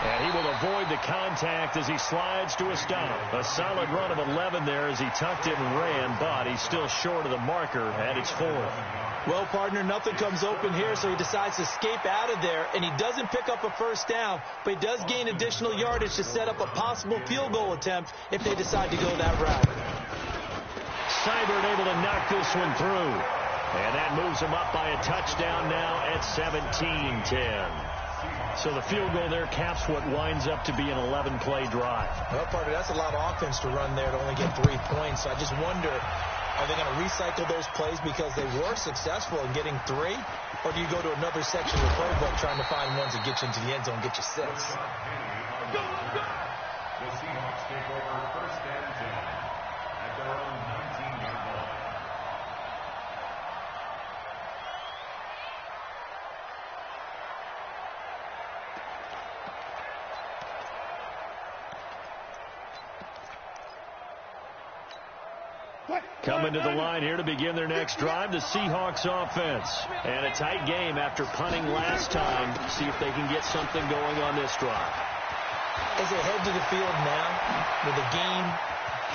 [SPEAKER 3] And he will avoid the contact as he slides to a stop. A solid run of 11 there as he tucked it and ran, but he's still short of the marker at its 4th.
[SPEAKER 5] Well, partner, nothing comes open here, so he decides to escape out of there, and he doesn't pick up a first down, but he does gain additional yardage to set up a possible field goal attempt if they decide to go that route.
[SPEAKER 3] Seibert able to knock this one through. And that moves him up by a touchdown now at 17-10. So the field goal there caps what winds up to be an 11-play drive.
[SPEAKER 5] Well, partner, that's a lot of offense to run there to only get 3 points. So I just wonder, are they going to recycle those plays because they were successful in getting 3? Or do you go to another section of the playbook trying to find ones that get you into the end zone and get you 6?
[SPEAKER 4] The Seahawks take over 1st and 10 at their own 19-yard line.
[SPEAKER 3] Coming to the line here to begin their next drive, the Seahawks offense. And a tight game after punting last time. See if they can get something going on this drive.
[SPEAKER 5] As they head to the field now, with the game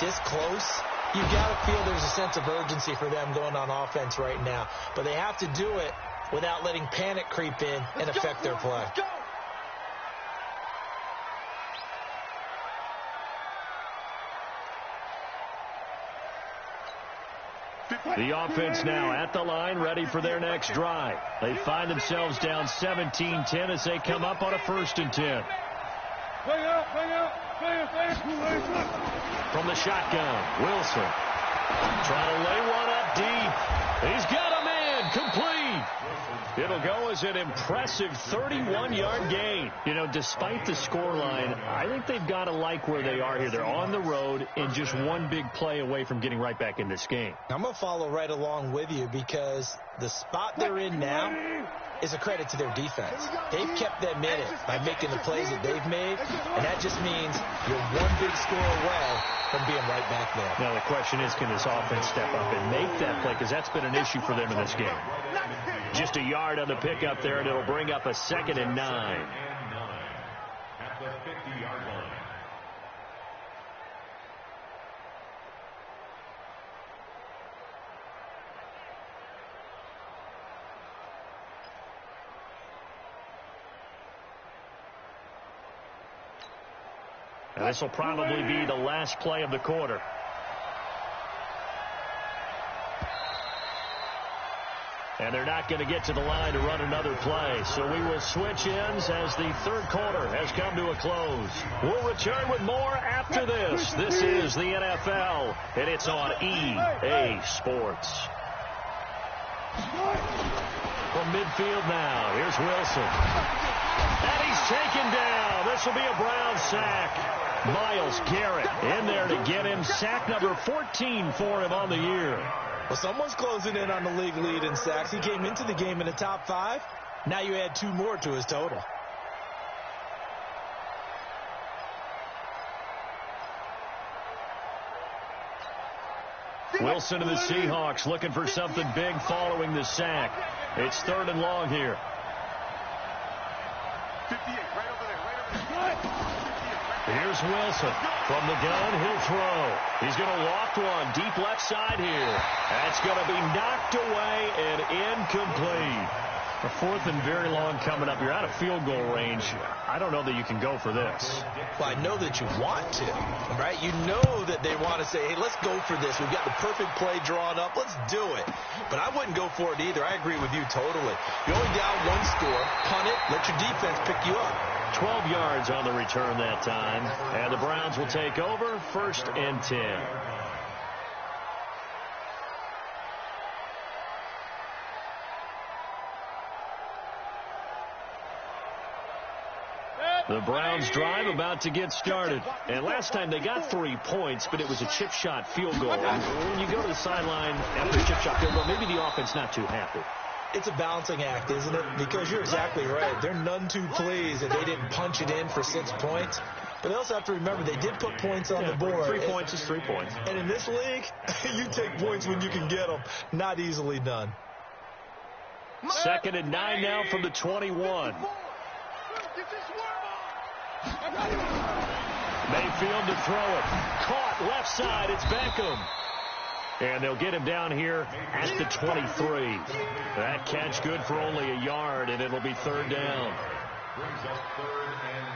[SPEAKER 5] this close, you've got to feel there's a sense of urgency for them going on offense right now. But they have to do it without letting panic creep in and affect their play.
[SPEAKER 3] The offense now at the line, ready for their next drive. They find themselves down 17-10 as they come up on a 1st and 10. From the shotgun, Wilson trying to lay one up deep. He's got a man, complete. It'll go as an impressive 31-yard gain. You know, despite the scoreline, I think they've got to like where they are here. They're on the road and just one big play away from getting right back in this game.
[SPEAKER 5] I'm going to follow right along with you because the spot they're in now is a credit to their defense. They've kept them in it by making the plays that they've made, and that just means you're one big score away from being right back there.
[SPEAKER 3] Now the question is, can this offense step up and make that play? Because that's been an issue for them in this game. Just a yard on the pickup there, and it'll bring up a 2nd and 9.
[SPEAKER 4] At the 50-yard line.
[SPEAKER 3] And this will probably be the last play of the quarter. And they're not going to get to the line to run another play. So we will switch ends as the third quarter has come to a close. We'll return with more after this. This is the NFL, and it's on EA Sports. From midfield now, here's Wilson. And he's taken down. This will be a Brown sack. Myles Garrett in there to get him. Sack number 14 for him on the year.
[SPEAKER 5] Well, someone's closing in on the league lead in sacks. He came into the game in the top 5. Now you add 2 more to his total.
[SPEAKER 3] Wilson and the Seahawks looking for something big following the sack. It's 3rd and long here.
[SPEAKER 6] 58, right over there.
[SPEAKER 3] Here's Wilson. From the gun, he'll throw. He's going to loft one deep left side here. That's going to be knocked away and incomplete. A 4th and very long coming up. You're out of field goal range. I don't know that you can go for this.
[SPEAKER 5] Well, I know that you want to, right? You know that they want to say, hey, let's go for this. We've got the perfect play drawn up. Let's do it. But I wouldn't go for it either. I agree with you totally. You're only down 1 score. Punt it. Let your defense pick you up.
[SPEAKER 3] 12 yards on the return that time. And the Browns will take over 1st and 10. The Browns drive about to get started. And last time they got 3 points, but it was a chip shot field goal. And when you go to the sideline after a chip shot field goal, maybe the offense not too happy.
[SPEAKER 5] It's a balancing act, isn't it? Because you're exactly right. They're none too pleased that they didn't punch it in for 6 points. But they also have to remember they did put points on the board.
[SPEAKER 3] 3 points is 3 points.
[SPEAKER 5] And in this league, you take points when you can get them. Not easily done.
[SPEAKER 3] 2nd and 9 now from the 21. Mayfield to throw it. Caught left side. It's Beckham. And they'll get him down here at the 23. That catch good for only a yard, and it'll be 3rd down.
[SPEAKER 4] Brings up 3rd and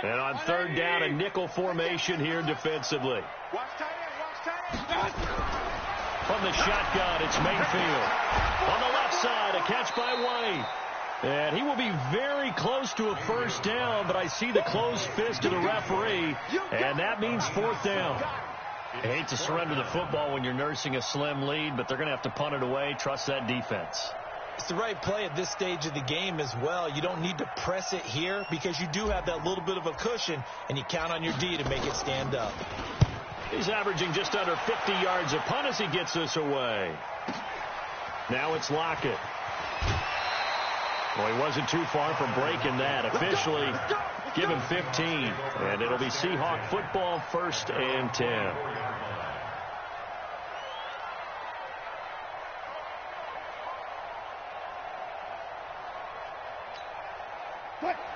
[SPEAKER 4] 7.
[SPEAKER 3] And on 3rd down, a nickel formation here defensively.
[SPEAKER 6] Watch tight end.
[SPEAKER 3] From the shotgun, it's Mayfield. On the left side, a catch by White. And he will be very close to a 1st down, but I see the closed fist of the referee, and that means 4th down. I hate to surrender the football when you're nursing a slim lead, but they're going to have to punt it away. Trust that defense.
[SPEAKER 5] It's the right play at this stage of the game as well. You don't need to press it here because you do have that little bit of a cushion, and you count on your D to make it stand up.
[SPEAKER 3] He's averaging just under 50 yards a punt as he gets this away. Now it's Lockett. Well, he wasn't too far from breaking that. Officially, give him 15. And it'll be Seahawk football 1st and 10.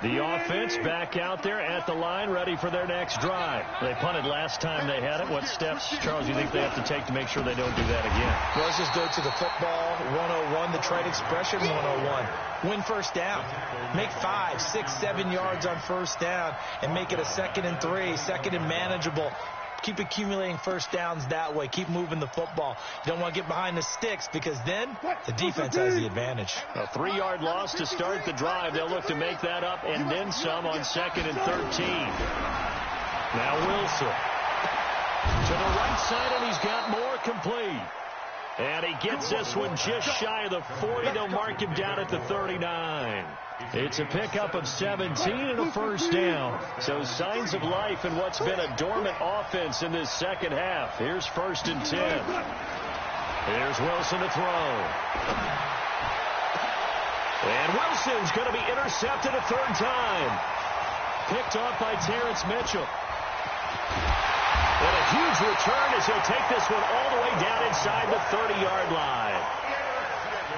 [SPEAKER 3] The offense back out there at the line, ready for their next drive. They punted last time they had it. What steps, Charles, you think they have to take to make sure they don't do that again?
[SPEAKER 5] Well, let's just go to the football 101, the trade expression 101. Win 1st down. Make 5, 6, 7 yards on 1st down and make it a 2nd and 3, 2nd and manageable. Keep accumulating 1st downs that way. Keep moving the football. You don't want to get behind the sticks because then the defense has the advantage.
[SPEAKER 3] A 3-yard loss to start the drive. They'll look to make that up and then some on 2nd and 13. Now Wilson to the right side, and he's got more complete. And he gets this one just shy of the 40. They'll mark him down at the 39. It's a pickup of 17 and a first down. So signs of life in what's been a dormant offense in this second half. Here's 1st and 10. Here's Wilson to throw. And Wilson's going to be intercepted a third time. Picked off by Terrence Mitchell. And a huge return as he'll take this one all the way down inside the 30-yard line.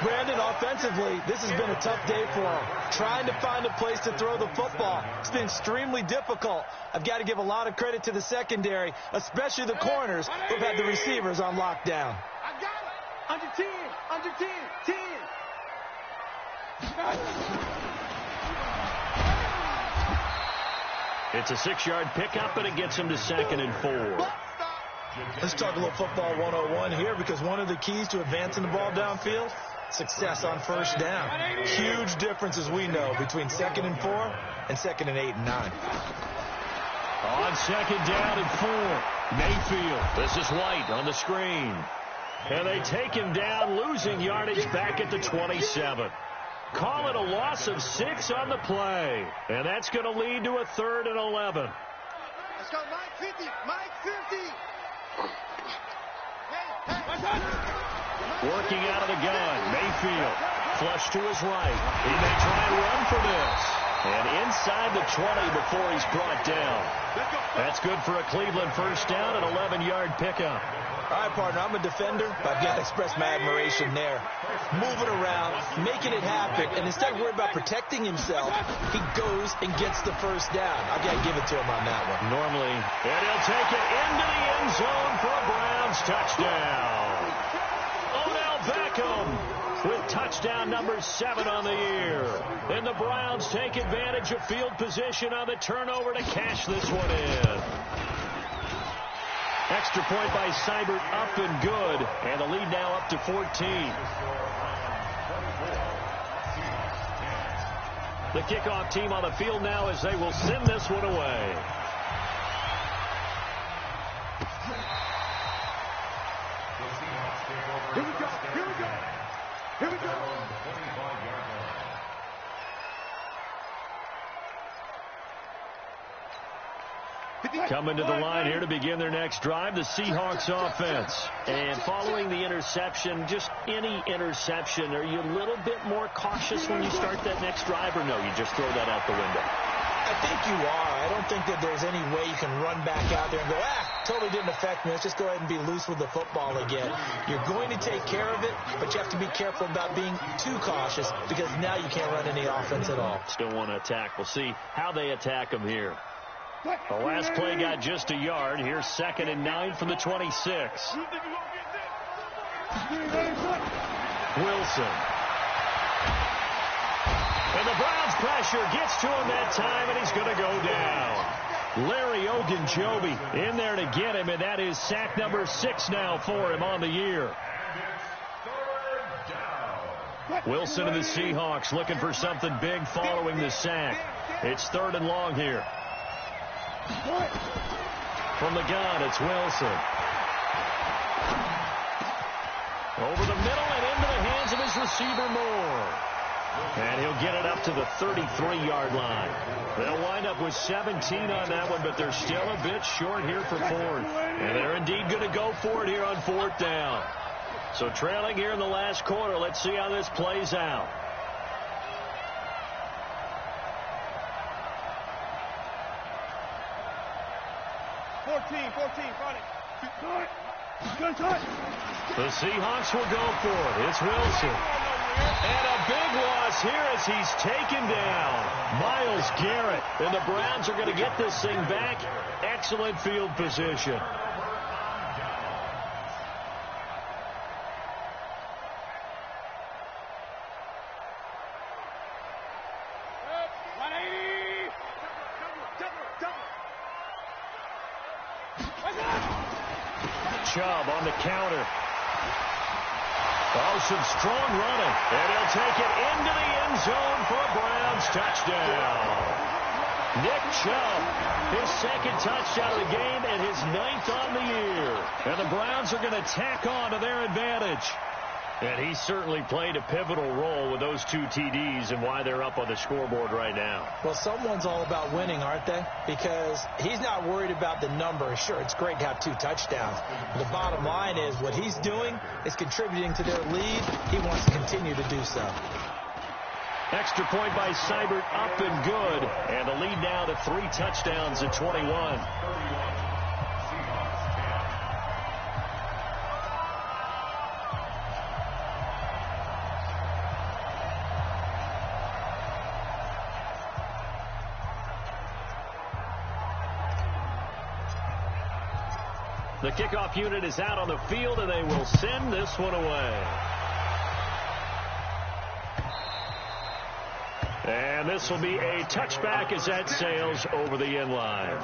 [SPEAKER 5] Brandon, offensively, this has been a tough day for him. Trying to find a place to throw the football. It's been extremely difficult. I've got to give a lot of credit to the secondary, especially the corners who've had the receivers on lockdown.
[SPEAKER 6] I got it. Under 10. Under 10. 10.
[SPEAKER 3] It's a 6-yard pickup, and it gets him to 2nd and 4.
[SPEAKER 5] Let's talk a little football 101 here, because one of the keys to advancing the ball downfield, success on first down. Huge difference, as we know, between 2nd and 4 and 2nd and 8 and 9.
[SPEAKER 3] On 2nd down and 4, Mayfield. This is White on the screen. And they take him down, losing yardage back at the 27. Call it a loss of 6 on the play. And that's going to lead to a 3rd and 11.
[SPEAKER 6] Let's go, Mike 50. Mike 50.
[SPEAKER 3] Working out of the gun, Mayfield. Flush to his right. He may try and run for this. And inside the 20 before he's brought down. That's good for a Cleveland first down, an 11-yard pickup.
[SPEAKER 5] All right, partner, I'm a defender, but I've got to express my admiration there. Moving around, making it happen, and instead of worrying about protecting himself, he goes and gets the first down. I've got to give it to him on that one.
[SPEAKER 3] Normally, and he'll take it into the end zone for a Browns touchdown. Odell Beckham with touchdown number 7 on the year. And the Browns take advantage of field position on the turnover to cash this one in. Extra point by Seibert, up and good. And the lead now up to 14. The kickoff team on the field now as they will send this one away.
[SPEAKER 6] Here we go. Here we go. Here we go.
[SPEAKER 3] Coming to the line here to begin their next drive, the Seahawks offense. And following the interception, just any interception, are you a little bit more cautious when you start that next drive, or no, you just throw that out the window?
[SPEAKER 5] I think you are. I don't think that there's any way you can run back out there and go, totally didn't affect me. Let's just go ahead and be loose with the football again. You're going to take care of it, but you have to be careful about being too cautious, because now you can't run any offense at all.
[SPEAKER 3] Still want to attack. We'll see how they attack them here. The last play got just a yard. Here's 2nd and 9 from the 26. Wilson. And the Browns pressure gets to him that time, and he's going to go down. Larry Ogunjobi in there to get him, and that is sack number 6 now for him on the year. Wilson and the Seahawks looking for something big following the sack. It's 3rd and long here. From the gun, it's Wilson. Over the middle and into the hands of his receiver, Moore. And he'll get it up to the 33-yard line. They'll wind up with 17 on that one, but they're still a bit short here for 4th. And they're indeed going to go for it here on 4th down. So trailing here in the last quarter, let's see how this plays out.
[SPEAKER 6] 14, front it.
[SPEAKER 3] The Seahawks will go for it. It's Wilson. And a big loss here as he's taken down. Myles Garrett. And the Browns are going to get this thing back. Excellent field position. Chubb on the counter. Oh, some strong running. And he'll take it into the end zone for a Browns touchdown. Nick Chubb, his second touchdown of the game and his 9th on the year. And the Browns are going to tack on to their advantage. And he certainly played a pivotal role with those 2 TDs and why they're up on the scoreboard right now.
[SPEAKER 5] Well, someone's all about winning, aren't they? Because he's not worried about the number. Sure, it's great to have 2 touchdowns. But the bottom line is what he's doing is contributing to their lead. He wants to continue to do so.
[SPEAKER 3] Extra point by Seibert, up and good. And the lead now to 3 touchdowns at 21. The kickoff unit is out on the field, and they will send this one away. And this will be a touchback as that sails over the end line.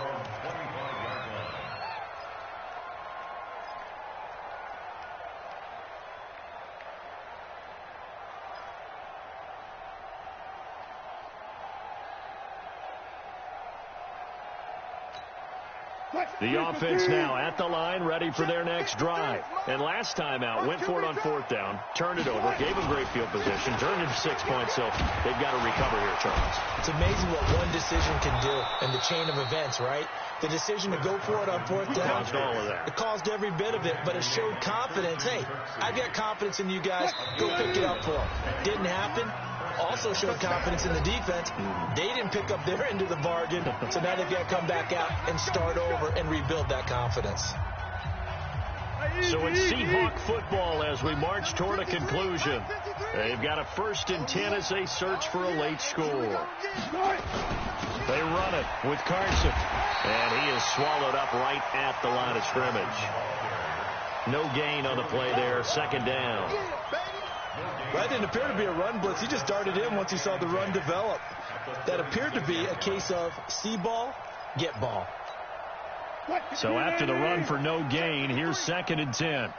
[SPEAKER 3] The offense now at the line, ready for their next drive. And last time out, went for it on 4th down, turned it over, gave them great field position, turned it to 6 points, so they've got to recover here, Charles.
[SPEAKER 5] It's amazing what one decision can do in the chain of events, right? The decision to go for it on 4th down.
[SPEAKER 3] Caused all of that.
[SPEAKER 5] It caused every bit of it, but it showed confidence. Hey, I've got confidence in you guys. Go pick it up for them. Didn't happen. Also showed confidence in the defense. They didn't pick up their end of the bargain, so now they've got to come back out and start over and rebuild that confidence.
[SPEAKER 3] So it's Seahawk football as we march toward a conclusion. They've got a 1st and 10 as they search for a late score. They run it with Carson, and he is swallowed up right at the line of scrimmage. No gain on the play there, 2nd down.
[SPEAKER 5] That didn't appear to be a run blitz. He just darted in once he saw the run develop. That appeared to be a case of see ball, get ball.
[SPEAKER 3] So after the run for no gain, here's 2nd and 10.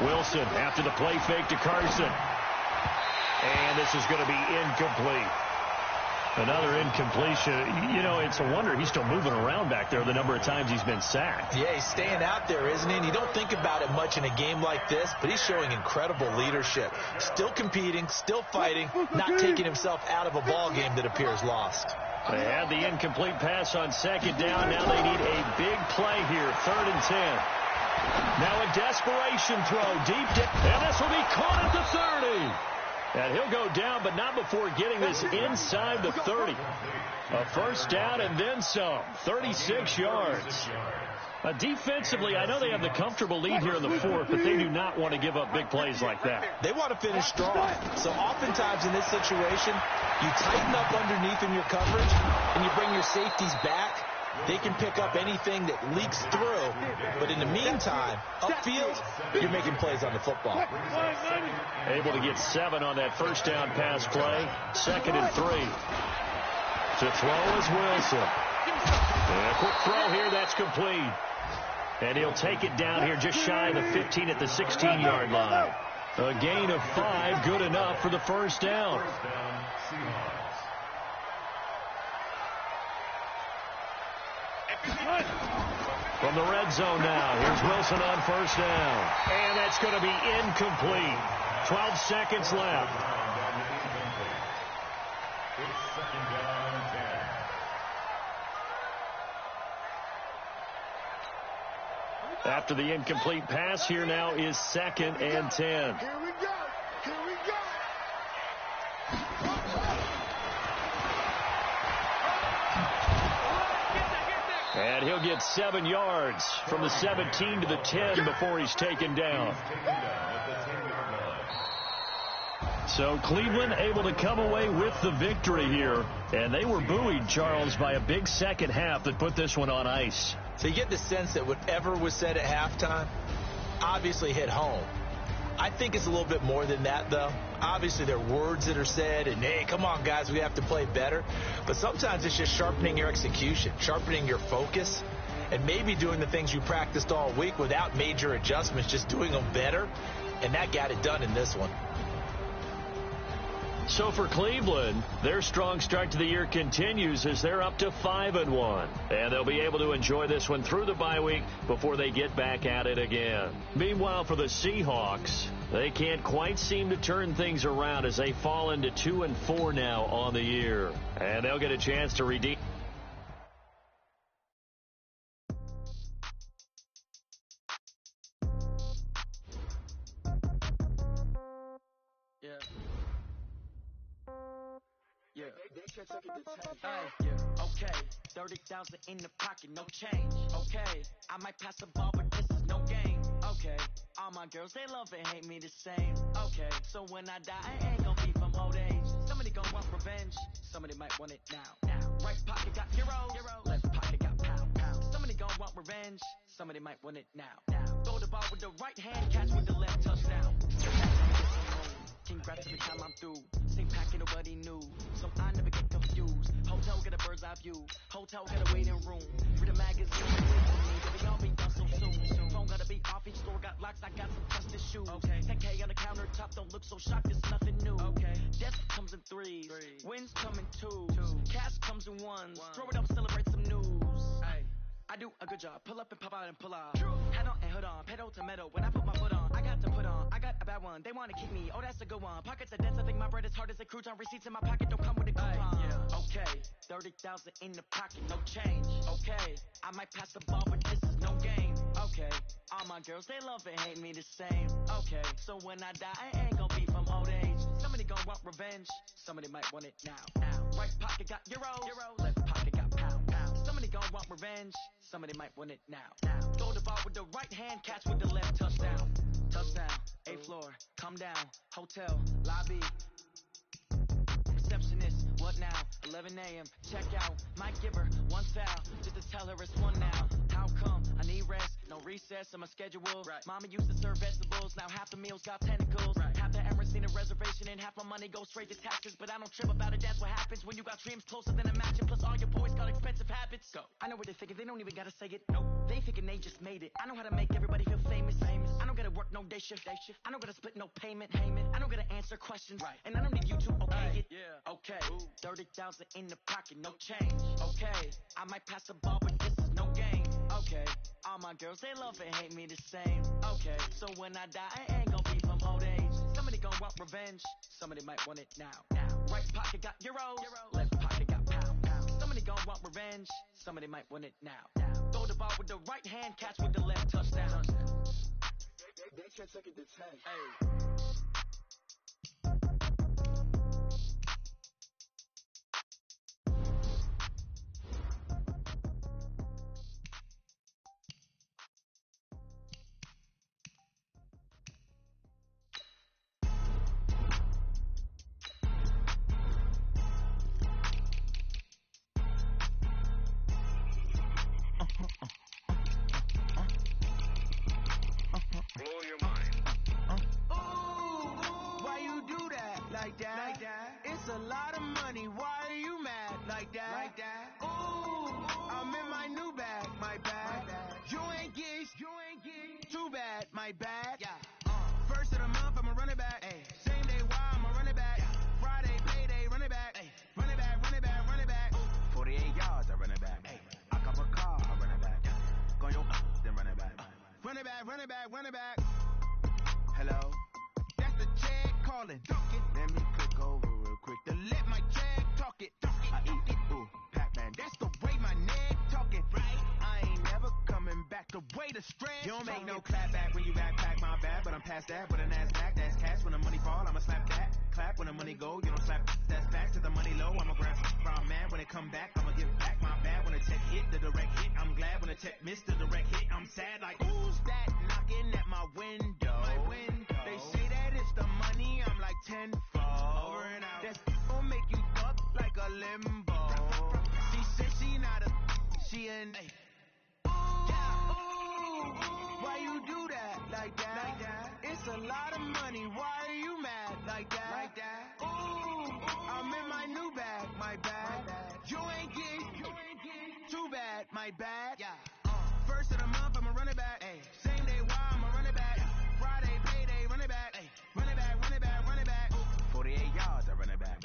[SPEAKER 3] Wilson after the play fake to Carson. And this is going to be incomplete. Another incompletion. You know, it's a wonder he's still moving around back there the number of times he's been sacked.
[SPEAKER 5] Yeah, he's staying out there, isn't he? And you don't think about it much in a game like this, but he's showing incredible leadership. Still competing, still fighting, not taking himself out of a ball game that appears lost.
[SPEAKER 3] They had the incomplete pass on 2nd down. Now they need a big play here, 3rd and 10. Now a desperation throw deep down. And this will be caught at the 30. And he'll go down, but not before getting this inside the 30. A 1st down and then some. 36 yards. Defensively, I know they have the comfortable lead here in the 4th, but they do not want to give up big plays like that.
[SPEAKER 5] They want to finish strong. So oftentimes in this situation, you tighten up underneath in your coverage, and you bring your safeties back. They can pick up anything that leaks through. But in the meantime, upfield, you're making plays on the football.
[SPEAKER 3] Able to get 7 on that 1st down pass play. 2nd and 3. To throw is Wilson. And a quick throw here, that's complete. And he'll take it down here just shy of the 15 at the 16-yard line. A gain of 5, good enough for the 1st down. From the red zone now, here's Wilson on 1st down. And that's going to be incomplete. 12 seconds left.
[SPEAKER 4] It's 2nd down and 10.
[SPEAKER 3] After the incomplete pass, here now is 2nd and 10.
[SPEAKER 2] Here we go. Here we go.
[SPEAKER 3] And he'll get 7 yards from the 17 to the 10 before he's taken down. So Cleveland able to come away with the victory here. And they were buoyed, Charles, by a big second half that put this one on ice.
[SPEAKER 5] So you get the sense that whatever was said at halftime obviously hit home. I think it's a little bit more than that, though. Obviously, there are words that are said, and, hey, come on, guys, we have to play better. But sometimes it's just sharpening your execution, sharpening your focus, and maybe doing the things you practiced all week without major adjustments, just doing them better. And that got it done in this one.
[SPEAKER 3] So for Cleveland, their strong start to the year continues as they're up to 5-1. And they'll be able to enjoy this one through the bye week before they get back at it again. Meanwhile, for the Seahawks, they can't quite seem to turn things around as they fall into 2-4 now on the year. And they'll get a chance to redeem.
[SPEAKER 1] Okay, 30,000 in the pocket, no change. Okay, I might pass the ball, but this is no game. Okay, all my girls, they love and hate me the same. Okay, so when I die, I ain't gonna be from old age. Somebody gonna want revenge, somebody might want it now. Right pocket got euro, left pocket got pound. Somebody gonna want revenge, somebody might want it now. Throw the ball with the right hand, catch with the left touchdown. Congrats every time I'm through. Same packet, nobody knew. So I never get confused. Hotel get a bird's eye view. Hotel get a waiting room. Read a magazine. Wait for me. They all be done so soon. Phone gotta be off. Each store got locks. I got some custom shoes. Okay. 10K on the countertop. Don't look so shocked. It's nothing new. Okay. Death comes in threes. Wins come in twos. Cash comes in ones. Throw it up, celebrate some news. Ay. I do a good job. Pull up and pop out and pull off. Head on and hood on. Pedal to metal. When I put my foot on, I got to put on. I got a bad one. They want to kick me. Oh, that's a good one. Pockets are dense. I think my bread is hard as a crouton. Receipts in my pocket don't come with a coupon. Okay. 30,000 in the pocket. No change. Okay. I might pass the ball, but this is no game. Okay. All my girls, they love and hate me the same. Okay. So when I die, I ain't gonna be from old age. Somebody gonna want revenge. Somebody might want it now. Right pocket got euro. Left pocket got pound. Somebody gonna want revenge. Somebody might want it now. Throw the ball with the right hand, catch with the left touchdown. Touchdown, 8th floor, come down, hotel, lobby. Receptionist, what now? 11 a.m., check out, might give her one foul, just to tell her it's one now. How come? I need rest, no recess on my schedule. Right. Mama used to serve vegetables, now half the meals got tentacles. Right. Half the Emirates need a reservation and half my money goes straight to taxes. But I don't trip about it, that's what happens when you got dreams closer than a match. And plus all your boys got expensive habits. Go. I know what they thinking, they don't even gotta say it. Nope. They thinking they just made it. I know how to make everybody feel famous. I don't gotta work no day shift. I don't gotta split no payment. I don't gotta answer questions. Right. And I don't need you to okay it. Yeah. Okay. 30,000 in the pocket, no change. Okay. I might pass the ball, but this is no game. Okay. All my girls, they love and hate me the same. Okay. So when I die, I ain't gonna be from old age. Somebody gonna want revenge. Somebody might want it now. Right pocket got euro. Left pocket got pound. Somebody gonna want revenge. Somebody might want it now. Throw the ball with the right hand, catch with the left touchdown.
[SPEAKER 6] They can't take it to 10.
[SPEAKER 1] Hey.
[SPEAKER 6] Blow your mind.
[SPEAKER 7] Why you do that like that? It's a lot of money. Why are you mad like that? Ooh, I'm in my new bag, my bad. You ain't get too bad, my bad. First of the month, I'ma run it back. Same day, why I'ma run it back. Friday, payday, run it back. Run it back, run it back, run it back. 48 yards, I run it back. I cop a car, I run it back. Go your then run it back. Run it back, run it back, run it back. Hello? That's the check calling. Let me click over real quick to let my check talk it. I eat it, ooh, Pac-Man. That's the way my neck talking. Right? I ain't never coming back. The way the stress. You don't make no clap back when you backpack, my bad. But I'm past that with a NASDAQ. That's cash when the money fall. I'ma slap that. Clap when the money go. You don't slap. That's facts to the money low. I'ma grab from man when it come back. I'ma give back my bad when the check hit the direct hit. I'm glad when the check missed the direct hit. I'm sad like who's that knocking at my window? They say that it's the money. I'm like tenfold. Over and out. That's gonna make you fuck like a limbo. She said she not a. She an. Why you do that like that? It's a lot of money. Why are you mad like that? Ooh, I'm in my new bag, my bad. You ain't get too bad, my bad. First of the month, I'ma run it back. Same day, why I'ma run it back. Friday, payday, run it back. Run it back, run it back, run it back. 48 yards, I run it back.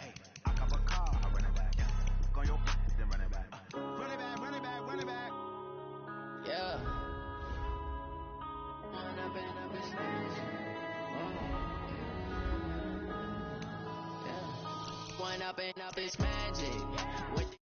[SPEAKER 1] Throwing up and up is magic.